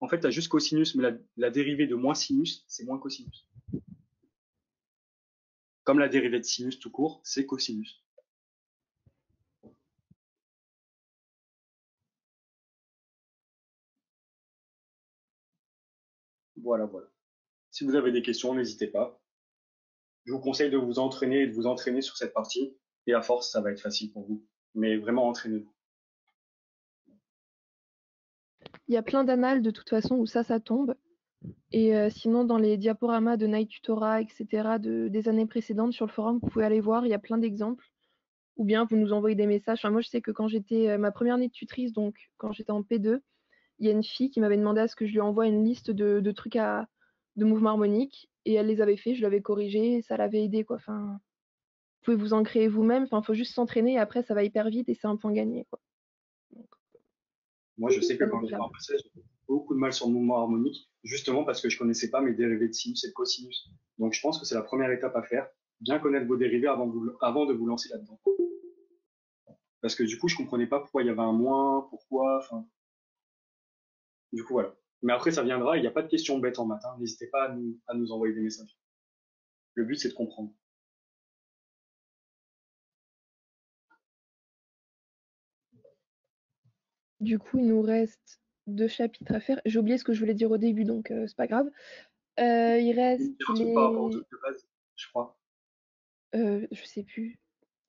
En fait, tu as juste cosinus, mais la dérivée de moins sinus, c'est moins cosinus. Comme la dérivée de sinus tout court, c'est cosinus. Voilà, voilà. Si vous avez des questions, n'hésitez pas. Je vous conseille de vous entraîner et de vous entraîner sur cette partie. Et à force, ça va être facile pour vous. Mais vraiment, entraînez-vous. Il y a plein d'annales de toute façon où ça tombe. Et sinon, dans les diaporamas de Night Tutora, etc., des années précédentes sur le forum, vous pouvez aller voir, il y a plein d'exemples. Ou bien vous nous envoyez des messages. Enfin, moi, je sais que quand j'étais ma première année de tutrice, donc quand j'étais en P2, il y a une fille qui m'avait demandé à ce que je lui envoie une liste de trucs de mouvements harmoniques. Et elle les avait fait, je l'avais corrigé, et ça l'avait aidé, quoi. Enfin, vous pouvez vous en créer vous-même. Enfin, faut juste s'entraîner et après, ça va hyper vite et c'est un point gagné, quoi. Donc, Moi, je sais que ça quand n'était j'étais pas. en passage, j'avais beaucoup de mal sur le mouvement harmonique, justement parce que je connaissais pas mes dérivés de sinus et de cosinus. Donc, je pense que c'est la première étape à faire, bien connaître vos dérivés avant de vous lancer là-dedans. Parce que du coup, je comprenais pas pourquoi il y avait un moins, pourquoi, enfin, du coup, voilà. Mais après, ça viendra, il n'y a pas de questions bêtes en maths, hein. N'hésitez pas à nous envoyer des messages. Le but, c'est de comprendre. Du coup, il nous reste 2 chapitres à faire. J'ai oublié ce que je voulais dire au début, donc c'est pas grave. Il reste Il y a un truc par rapport au les... truc de base, je crois. je sais plus.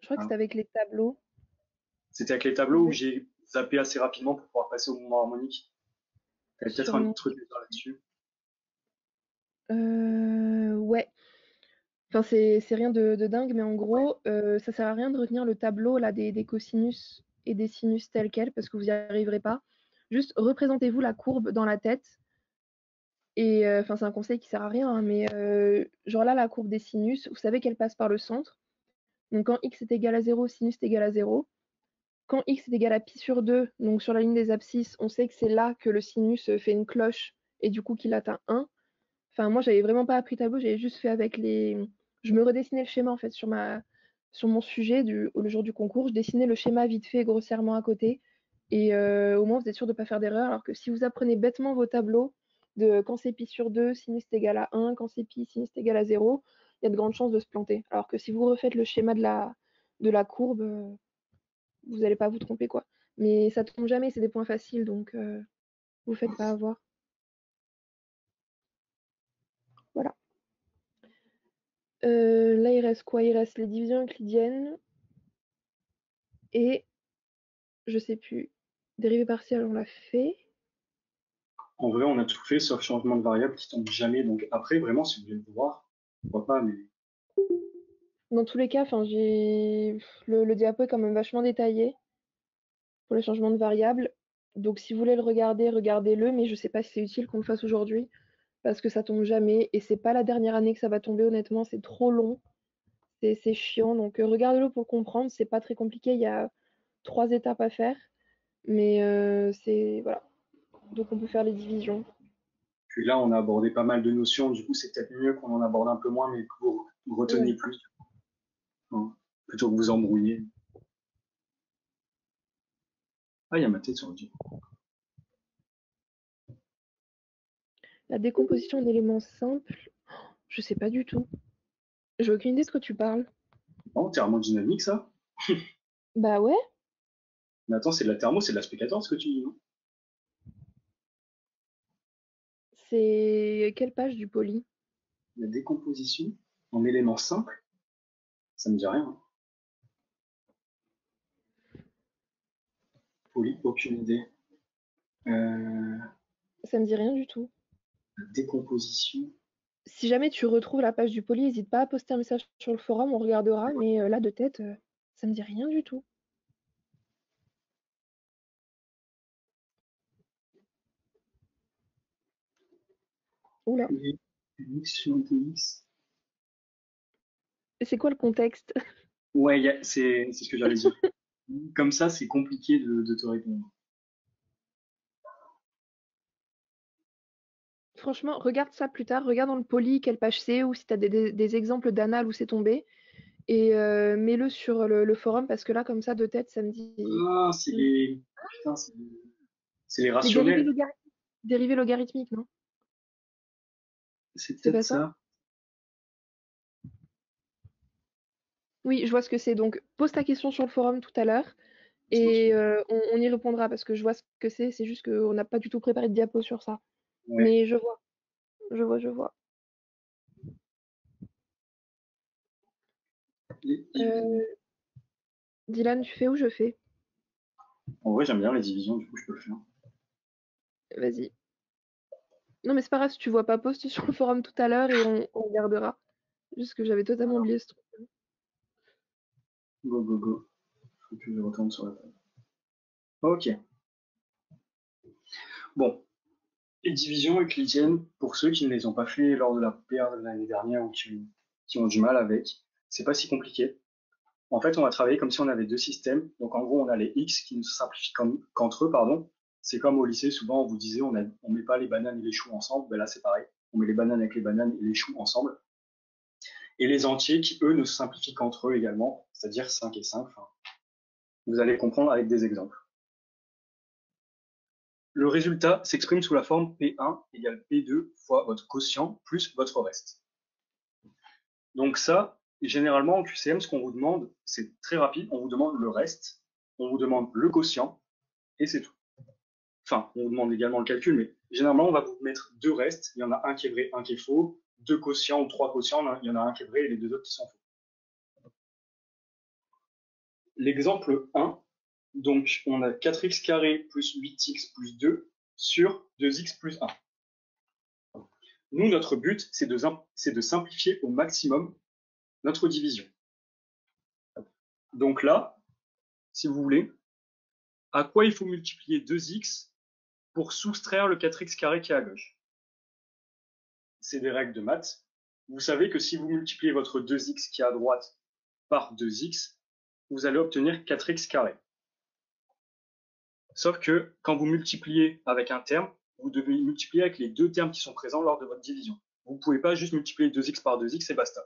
Je crois que Hein. c'était avec les tableaux. C'était avec les tableaux où j'ai zappé assez rapidement pour pouvoir passer au mouvement harmonique. Il y avait peut-être un Sûrement. truc à dire là-dessus. Ouais. Enfin, c'est rien de dingue, mais en gros, ça sert à rien de retenir le tableau là des cosinus et des sinus tels quels parce que vous n'y arriverez pas. Juste représentez-vous la courbe dans la tête et enfin, c'est un conseil qui sert à rien, hein, mais genre là, la courbe des sinus, vous savez qu'elle passe par le centre. Donc quand x est égal à 0, sinus est égal à 0. Quand x est égal à pi sur 2, donc sur la ligne des abscisses, on sait que c'est là que le sinus fait une cloche et du coup qu'il atteint 1. Enfin, moi, j'avais vraiment pas appris tableau, j'avais juste fait avec les. Je me redessinais le schéma en fait sur mon sujet le jour du concours. Je dessinais le schéma vite fait, grossièrement à côté. Et au moins, vous êtes sûr de ne pas faire d'erreur. Alors que si vous apprenez bêtement vos tableaux, de quand c'est pi sur 2, sinus est égal à 1, quand c'est pi, sinus est égal à 0, il y a de grandes chances de se planter. Alors que si vous refaites le schéma de la courbe, vous n'allez pas vous tromper, quoi. Mais ça tombe jamais, c'est des points faciles, donc vous faites pas avoir. Voilà. Là, il reste quoi? Il reste les divisions euclidiennes et je sais plus. Dérivée partielle, on l'a fait. En vrai, on a tout fait sauf changement de variable qui tombe jamais. Donc après, vraiment, si vous voulez le voir, pourquoi pas, mais Dans tous les cas, enfin, le diapo est quand même vachement détaillé pour les changements de variables. Donc, si vous voulez le regarder, regardez-le, mais je sais pas si c'est utile qu'on le fasse aujourd'hui parce que ça tombe jamais et c'est pas la dernière année que ça va tomber, honnêtement, c'est trop long, c'est chiant. Donc, regardez-le pour comprendre, c'est pas très compliqué, il y a 3 étapes à faire, mais c'est voilà. Donc, on peut faire les divisions. puis là, on a abordé pas mal de notions. Du coup, c'est peut-être mieux qu'on en aborde un peu moins, mais que vous reteniez Ouais. plus, hein, plutôt que vous embrouiller. Ah, il y a ma tête sur le diapo. La décomposition en éléments simples, je sais pas du tout. J'ai aucune idée de quoi tu parles. Oh, thermodynamique, ça? Bah ouais, Mais attends, c'est de la thermo, c'est de l'aspect 14 ce que tu dis, non? c'est quelle page du poly? La décomposition en éléments simples, ça me dit rien. Poli, aucune idée. La Ça me dit rien du tout. décomposition. Si jamais tu retrouves la page du poly, n'hésite pas à poster un message sur le forum, on regardera, mais là de tête, ça me dit rien du tout. Oula. X sur dx. Et c'est quoi le contexte? Ouais, c'est ce que j'allais dire. Comme ça, c'est compliqué de te répondre. Franchement, regarde ça plus tard, regarde dans le poly quelle page c'est, ou si tu as des exemples d'annales où c'est tombé, et mets-le sur le forum, parce que là, comme ça, de tête, ça me dit. Ah, c'est les. Putain, c'est les C'est dérivé rationnels. dérivé logarithmique, non? C'est C'est peut-être pas ça? ça. Oui, je vois ce que c'est. Donc, pose ta question sur le forum tout à l'heure Ok. et on y répondra parce que je vois ce que c'est. C'est juste qu'on n'a pas du tout préparé de diapo sur ça. Ouais. Mais je vois, je vois, je vois. Les divisions. Euh, Dylan, tu fais ou je fais? En vrai, j'aime bien les divisions, du coup, je peux le faire. Vas-y. Non, mais c'est pas grave si tu vois pas, poste sur le forum tout à l'heure et on regardera. Juste que j'avais totalement oublié ce truc. Go, go, go. Faut que je retourne sur la table. Ok. Bon. Les divisions euclidiennes, pour ceux qui ne les ont pas fait lors de la PR de l'année dernière ou qui ont du mal avec, c'est pas si compliqué. En fait, on va travailler comme si on avait deux systèmes. Donc, en gros, on a les x qui ne se simplifient qu'entre eux, pardon. C'est comme au lycée, souvent, on vous disait, on met pas les bananes et les choux ensemble. Ben là, c'est pareil. On met les bananes avec les bananes et les choux ensemble. Et les entiers qui, eux, ne se simplifient qu'entre eux également, c'est-à-dire 5 et 5. Enfin, vous allez comprendre avec des exemples. Le résultat s'exprime sous la forme P1 égale P2 fois votre quotient plus votre reste. Donc ça, généralement en QCM, ce qu'on vous demande, c'est très rapide, on vous demande le reste, on vous demande le quotient, et c'est tout. Enfin, on vous demande également le calcul, mais généralement, on va vous mettre deux restes, il y en a un qui est vrai, un qui est faux, deux quotients ou trois quotients, il y en a un qui est vrai et les deux autres qui sont faux. L'exemple 1, donc on a 4x carré plus 8x plus 2 sur 2x plus 1. Nous, notre but, c'est de simplifier au maximum notre division. Donc là, si vous voulez, à quoi il faut multiplier 2x pour soustraire le 4x carré qui est à gauche? C'est des règles de maths. Vous savez que si vous multipliez votre 2x qui est à droite par 2x, vous allez obtenir 4x carré. Sauf que quand vous multipliez avec un terme, vous devez multiplier avec les deux termes qui sont présents lors de votre division. Vous ne pouvez pas juste multiplier 2x par 2x et basta.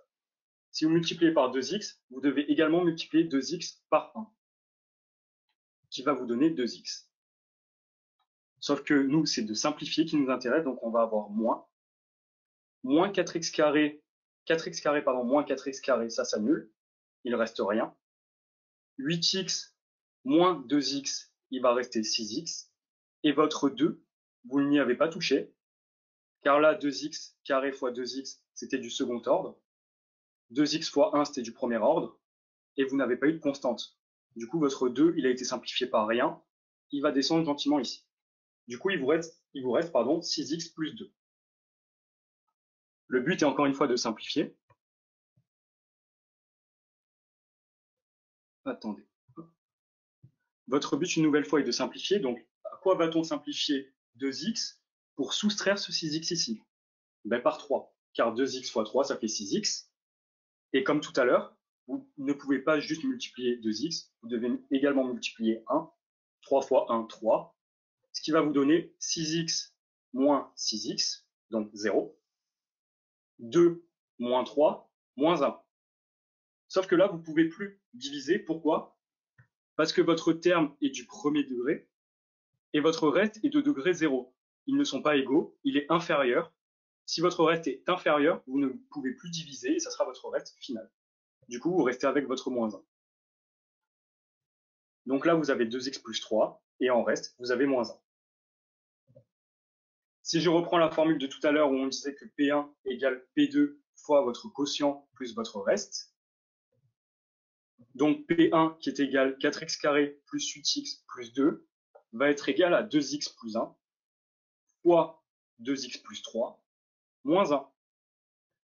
Si vous multipliez par 2x, vous devez également multiplier 2x par 1, qui va vous donner 2x. Sauf que nous, c'est de simplifier qui nous intéresse, donc on va avoir moins 4x carré, moins 4x carré, ça s'annule, il ne reste rien. 8x moins 2x, il va rester 6x. Et votre 2, vous n'y avez pas touché, car là, 2x carré fois 2x, c'était du second ordre. 2x fois 1, c'était du premier ordre. Et vous n'avez pas eu de constante. Du coup, votre 2, il a été simplifié par rien. Il va descendre gentiment ici. Du coup, il vous reste 6x plus 2. Le but est encore une fois de simplifier. Attendez. Votre but, une nouvelle fois, est de simplifier. Donc, à quoi va-t-on simplifier 2x pour soustraire ce 6x ici? Ben, par 3. Car 2x fois 3, ça fait 6x. Et comme tout à l'heure, vous ne pouvez pas juste multiplier 2x. Vous devez également multiplier 1. 3 fois 1, 3. Ce qui va vous donner 6x moins 6x, donc 0. 2 moins 3, moins 1. Sauf que là, vous ne pouvez plus diviser. Pourquoi? Parce que votre terme est du premier degré et votre reste est de degré 0. Ils ne sont pas égaux, il est inférieur. Si votre reste est inférieur, vous ne pouvez plus diviser et ça sera votre reste final. Du coup, vous restez avec votre moins 1. Donc là, vous avez 2x plus 3 et en reste, vous avez moins 1. Si je reprends la formule de tout à l'heure où on disait que P1 égale P2 fois votre quotient plus votre reste, donc P1 qui est égal 4x carré plus 8x plus 2 va être égal à 2x plus 1 fois 2x plus 3 moins 1.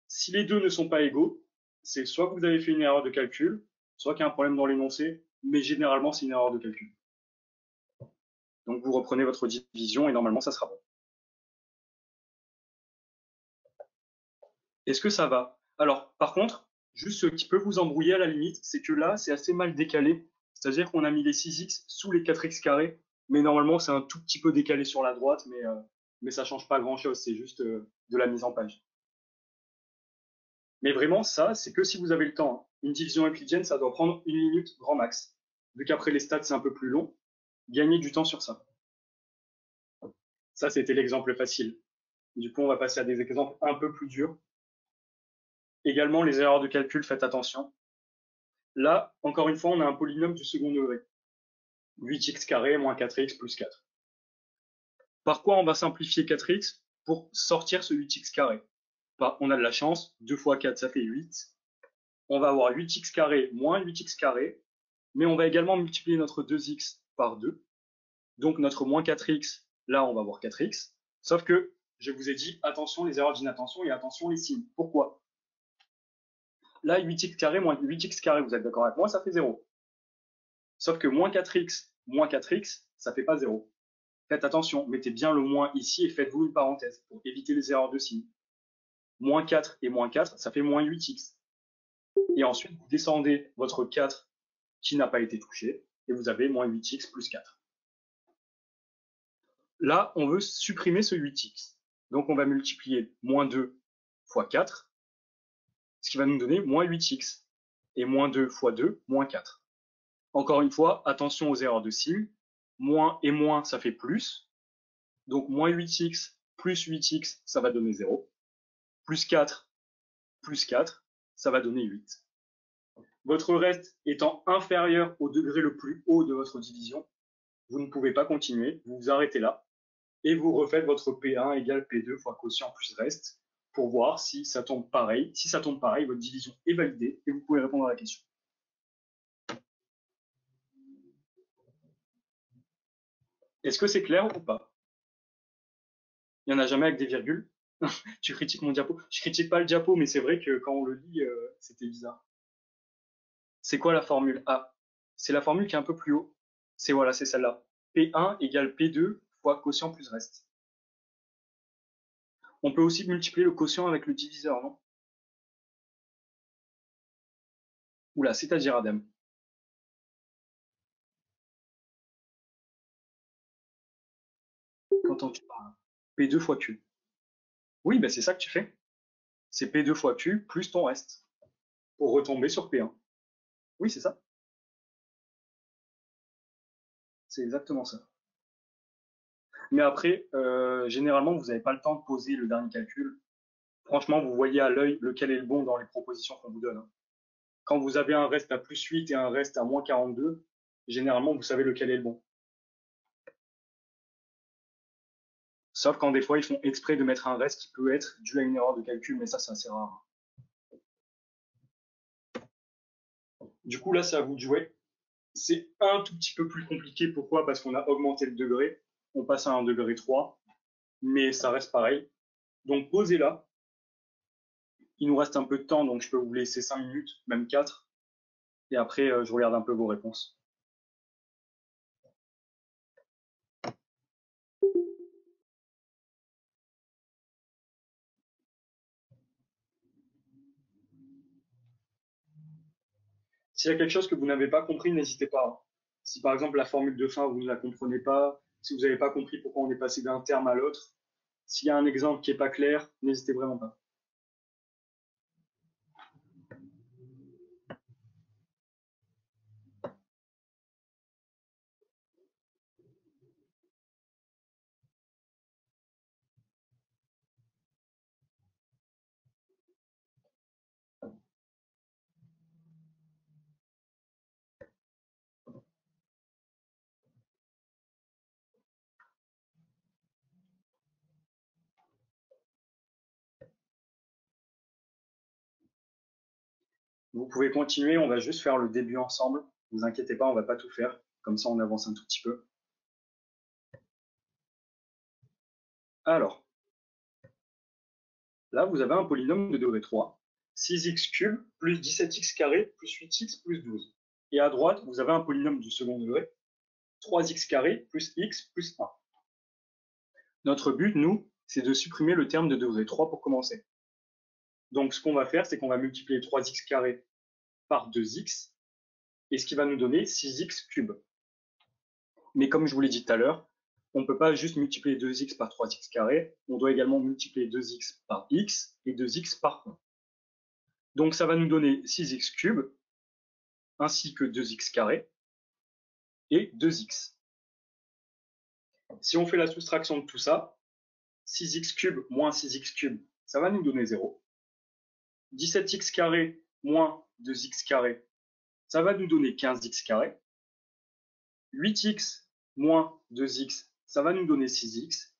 Si les deux ne sont pas égaux, c'est soit que vous avez fait une erreur de calcul, soit qu'il y a un problème dans l'énoncé, mais généralement c'est une erreur de calcul. Donc vous reprenez votre division et normalement ça sera bon. Est-ce que ça va? Alors, par contre, juste ce qui peut vous embrouiller à la limite, c'est que là, c'est assez mal décalé. C'est-à-dire qu'on a mis les 6x sous les 4x carrés, mais normalement, c'est un tout petit peu décalé sur la droite, mais ça change pas grand-chose, c'est juste de la mise en page. Mais vraiment, ça, c'est que si vous avez le temps. Une division euclidienne, ça doit prendre 1 minute grand max. Vu qu'après les stats, c'est un peu plus long, gagnez du temps sur ça. Ça, c'était l'exemple facile. Du coup, on va passer à des exemples un peu plus durs. Également, les erreurs de calcul, faites attention. Là, encore une fois, on a un polynôme du second degré. 8x carré moins 4x plus 4. Par quoi on va simplifier 4x pour sortir ce 8x carré? On a de la chance, 2 fois 4, ça fait 8. On va avoir 8x carré moins 8x carré, mais on va également multiplier notre 2x par 2. Donc notre moins 4x, là, on va avoir 4x. Sauf que, je vous ai dit, attention les erreurs d'inattention et attention les signes. Pourquoi? Là, 8x carré moins 8x carré, vous êtes d'accord avec moi, ça fait 0. Sauf que moins 4x, ça fait pas 0. Faites attention, mettez bien le moins ici et faites-vous une parenthèse pour éviter les erreurs de signes. Moins 4 et moins 4, ça fait moins 8x. Et ensuite, vous descendez votre 4 qui n'a pas été touché et vous avez moins 8x plus 4. Là, on veut supprimer ce 8x. Donc, on va multiplier moins 2 fois 4, ce qui va nous donner moins 8x. Et moins 2 fois 2, moins 4. Encore une fois, attention aux erreurs de signes. Moins et moins, ça fait plus. Donc, moins 8x plus 8x, ça va donner 0. Plus 4, ça va donner 8. Votre reste étant inférieur au degré le plus haut de votre division, vous ne pouvez pas continuer, vous vous arrêtez là, et vous refaites votre P1 égale P2 fois quotient plus reste, pour voir si ça tombe pareil. Si ça tombe pareil, votre division est validée, et vous pouvez répondre à la question. Est-ce que c'est clair ou pas? Il n'y en a jamais avec des virgules. Tu critiques mon diapo. Je critique pas le diapo, mais c'est vrai que quand on le lit, c'était bizarre. C'est quoi la formule A? C'est la formule qui est un peu plus haut. C'est voilà, c'est celle-là. P1 égale P2 fois quotient plus reste. On peut aussi multiplier le quotient avec le diviseur, non? Oula, c'est-à-dire Adem. Qu'entends-tu par là? P2 fois Q. Oui, ben c'est ça que tu fais. C'est P2 fois Q plus ton reste pour retomber sur P1. Oui, c'est ça. C'est exactement ça. Mais après, généralement, vous n'avez pas le temps de poser le dernier calcul. Franchement, vous voyez à l'œil lequel est le bon dans les propositions qu'on vous donne. Quand vous avez un reste à plus 8 et un reste à moins 42, généralement, vous savez lequel est le bon. Sauf quand des fois, ils font exprès de mettre un reste qui peut être dû à une erreur de calcul, mais ça, c'est assez rare. Du coup, là, c'est à vous de jouer. C'est un tout petit peu plus compliqué. Pourquoi? Parce qu'on a augmenté le degré. On passe à un degré 3, mais ça reste pareil. Donc, posez là. Il nous reste un peu de temps, donc je peux vous laisser 5 minutes, même 4. Et après, je regarde un peu vos réponses. S'il y a quelque chose que vous n'avez pas compris, n'hésitez pas. Si par exemple la formule de fin, vous ne la comprenez pas, si vous n'avez pas compris pourquoi on est passé d'un terme à l'autre, s'il y a un exemple qui n'est pas clair, n'hésitez vraiment pas. Vous pouvez continuer, on va juste faire le début ensemble. Ne vous inquiétez pas, on ne va pas tout faire. Comme ça, on avance un tout petit peu. Alors, là, vous avez un polynôme de degré 3. 6x cube plus 17x carré plus 8x plus 12. Et à droite, vous avez un polynôme du second degré. 3x carré plus x plus 1. Notre but, nous, c'est de supprimer le terme de degré 3 pour commencer. Donc, ce qu'on va faire, c'est qu'on va multiplier 3x carré par 2x, et ce qui va nous donner 6x cube. Mais comme je vous l'ai dit tout à l'heure, on ne peut pas juste multiplier 2x par 3x carré, on doit également multiplier 2x par x et 2x par 1. Donc ça va nous donner 6x cube, ainsi que 2x carré, et 2x. Si on fait la soustraction de tout ça, 6x cube moins 6x cube, ça va nous donner 0. 17x carré moins 2x carré, ça va nous donner 15x carré. 8x moins 2x, ça va nous donner 6x.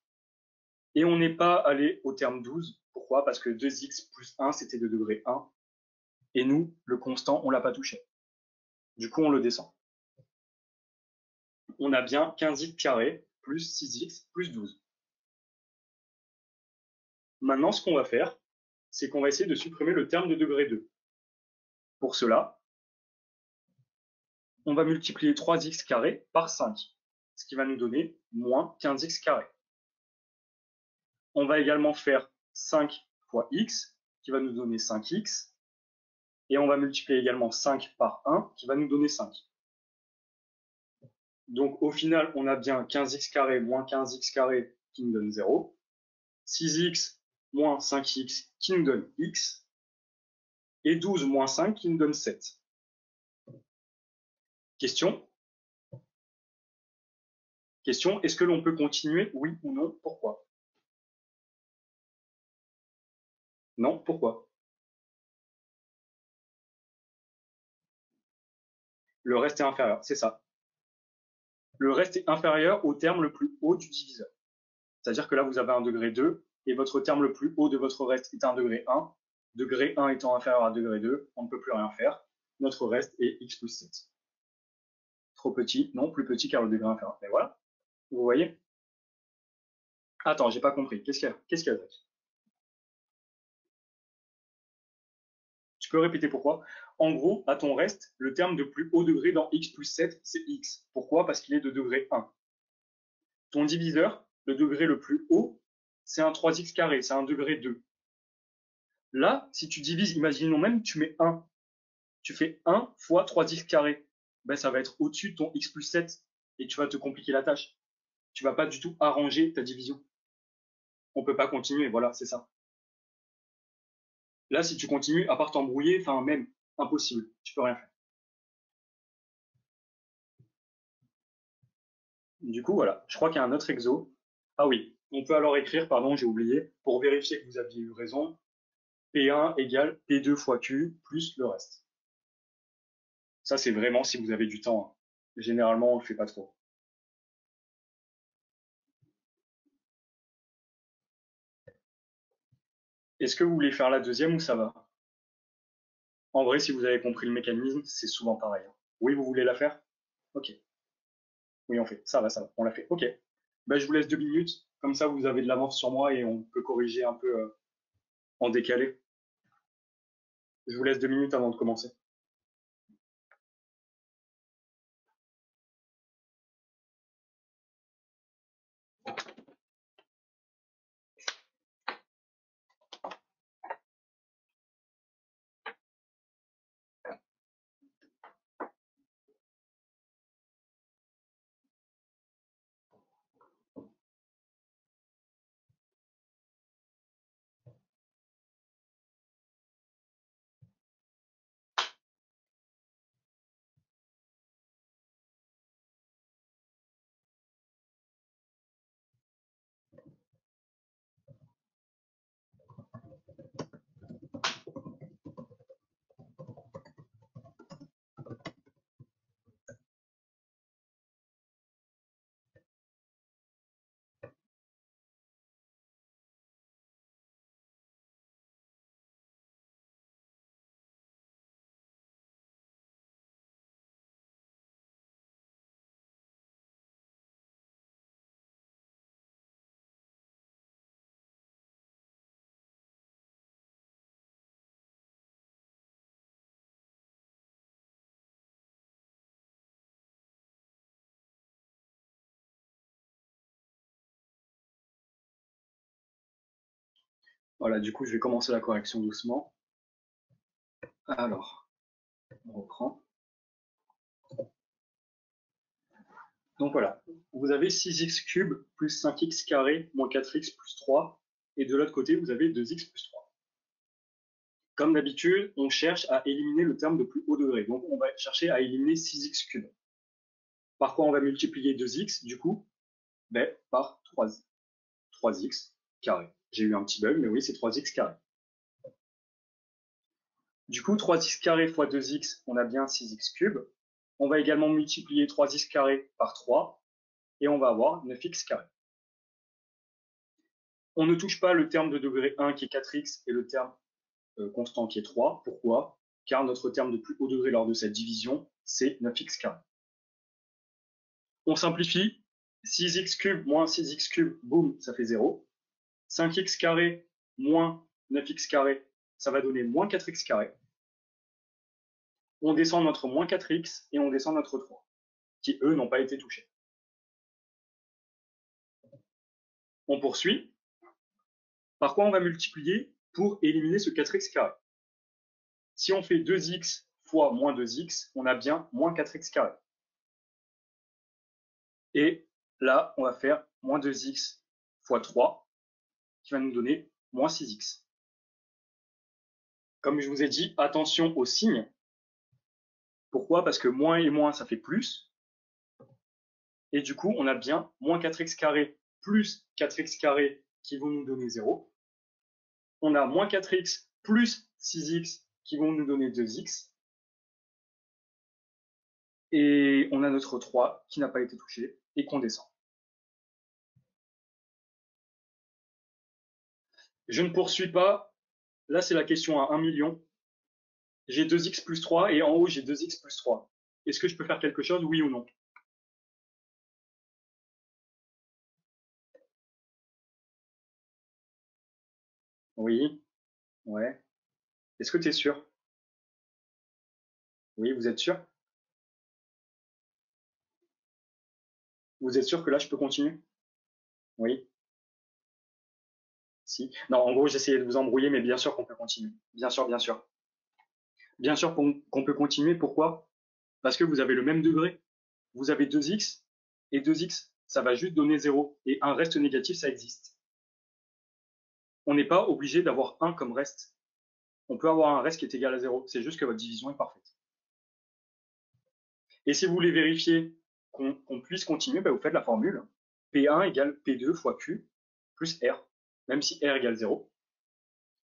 Et on n'est pas allé au terme 12. Pourquoi? Parce que 2x plus 1, c'était de degré 1. Et nous, le constant, on ne l'a pas touché. Du coup, on le descend. On a bien 15x carré plus 6x plus 12. Maintenant, ce qu'on va faire, c'est qu'on va essayer de supprimer le terme de degré 2. Pour cela, on va multiplier 3x carré par 5, ce qui va nous donner moins 15x carré. On va également faire 5 fois x, qui va nous donner 5x, et on va multiplier également 5 par 1, qui va nous donner 5. Donc au final, on a bien 15x carré moins 15x carré qui nous donne 0, 6x moins 5x qui nous donne x, et 12 moins 5 qui nous donne 7. Question? Question, est-ce que l'on peut continuer? Oui ou non? Pourquoi? Non, pourquoi? Le reste est inférieur, c'est ça. Le reste est inférieur au terme le plus haut du diviseur. C'est-à-dire que là, vous avez un degré 2, et votre terme le plus haut de votre reste est un degré 1. Degré 1 étant inférieur à degré 2, on ne peut plus rien faire. Notre reste est x plus 7. Trop petit? Non, plus petit car le degré inférieur. Mais voilà, vous voyez? Attends, j'ai pas compris. Qu'est-ce qu'il y a, Zach? Tu peux répéter pourquoi? En gros, à ton reste, le terme de plus haut degré dans x plus 7, c'est x. Pourquoi? Parce qu'il est de degré 1. Ton diviseur, le degré le plus haut, c'est un 3x carré, c'est un degré 2. Là, si tu divises, imaginons même, tu mets 1. Tu fais 1 fois 3x carré. Ben, ça va être au-dessus de ton x plus 7 et tu vas te compliquer la tâche. Tu vas pas du tout arranger ta division. on peut pas continuer, voilà, c'est ça. Là, si tu continues, à part t'embrouiller, enfin même, impossible, tu peux rien faire. Du coup, voilà, je crois qu'il y a un autre exo. Ah oui, on peut alors écrire, pardon, j'ai oublié, pour vérifier que vous aviez eu raison, P1 égale P2 fois Q plus le reste. Ça, c'est vraiment si vous avez du temps, hein. Généralement, on le fait pas trop. Est-ce que vous voulez faire la deuxième ou ça va? En vrai, si vous avez compris le mécanisme, c'est souvent pareil, hein. Oui, vous voulez la faire? Ok. Oui, on fait. Ça va. On l'a fait. Ok. Ben, je vous laisse 2 minutes. Comme ça, vous avez de l'avance sur moi et on peut corriger un peu en décalé. Je vous laisse 2 minutes avant de commencer. Voilà, du coup, je vais commencer la correction doucement. Alors, on reprend. Donc voilà, vous avez 6x cube plus 5x carré moins 4x plus 3. Et de l'autre côté, vous avez 2x plus 3. Comme d'habitude, on cherche à éliminer le terme de plus haut degré. Donc on va chercher à éliminer 6x cube. Par quoi on va multiplier 2x, du coup, ben, par 3x carré. J'ai eu un petit bug, mais oui, c'est 3x carré. Du coup, 3x carré fois 2x, on a bien 6x cube. On va également multiplier 3x carré par 3 et on va avoir 9x carré. On ne touche pas le terme de degré 1 qui est 4x et le terme constant qui est 3. Pourquoi? Car notre terme de plus haut degré lors de cette division, c'est 9x carré. On simplifie. 6x cube moins 6x cube, boum, ça fait 0. 5x carré moins 9x carré, ça va donner moins 4x carré. On descend notre moins 4x et on descend notre 3, qui eux n'ont pas été touchés. On poursuit. Par quoi on va multiplier pour éliminer ce 4x carré? Si on fait 2x fois moins 2x, on a bien moins 4x carré. Et là, on va faire moins 2x fois 3, qui va nous donner moins 6x. Comme je vous ai dit, attention aux signes. Pourquoi? Parce que moins et moins, ça fait plus. Et du coup, on a bien moins 4x carré plus 4x carré qui vont nous donner 0. On a moins 4x plus 6x qui vont nous donner 2x. Et on a notre 3 qui n'a pas été touché et qu'on descend. Je ne poursuis pas. Là, c'est la question à 1 million. J'ai 2x plus 3 et en haut, j'ai 2x plus 3. Est-ce que je peux faire quelque chose, oui ou non? Oui, ouais. Est-ce que tu es sûr? Oui, vous êtes sûr? Vous êtes sûr que là, je peux continuer? Oui, si. Non, en gros, j'essayais de vous embrouiller, mais bien sûr qu'on peut continuer. Bien sûr, bien sûr. Bien sûr qu'on peut continuer. Pourquoi? Parce que vous avez le même degré. Vous avez 2x et 2x, ça va juste donner 0. Et un reste négatif, ça existe. on n'est pas obligé d'avoir 1 comme reste. On peut avoir un reste qui est égal à 0. C'est juste que votre division est parfaite. Et si vous voulez vérifier qu'on puisse continuer, vous faites la formule P1 égale P2 fois Q plus R, même si R égale 0.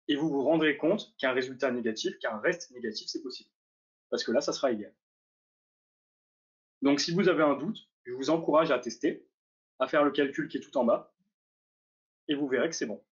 Et vous vous rendrez compte qu'un résultat négatif, qu'un reste négatif, c'est possible. Parce que là, ça sera égal. Donc si vous avez un doute, je vous encourage à tester, à faire le calcul qui est tout en bas, et vous verrez que c'est bon.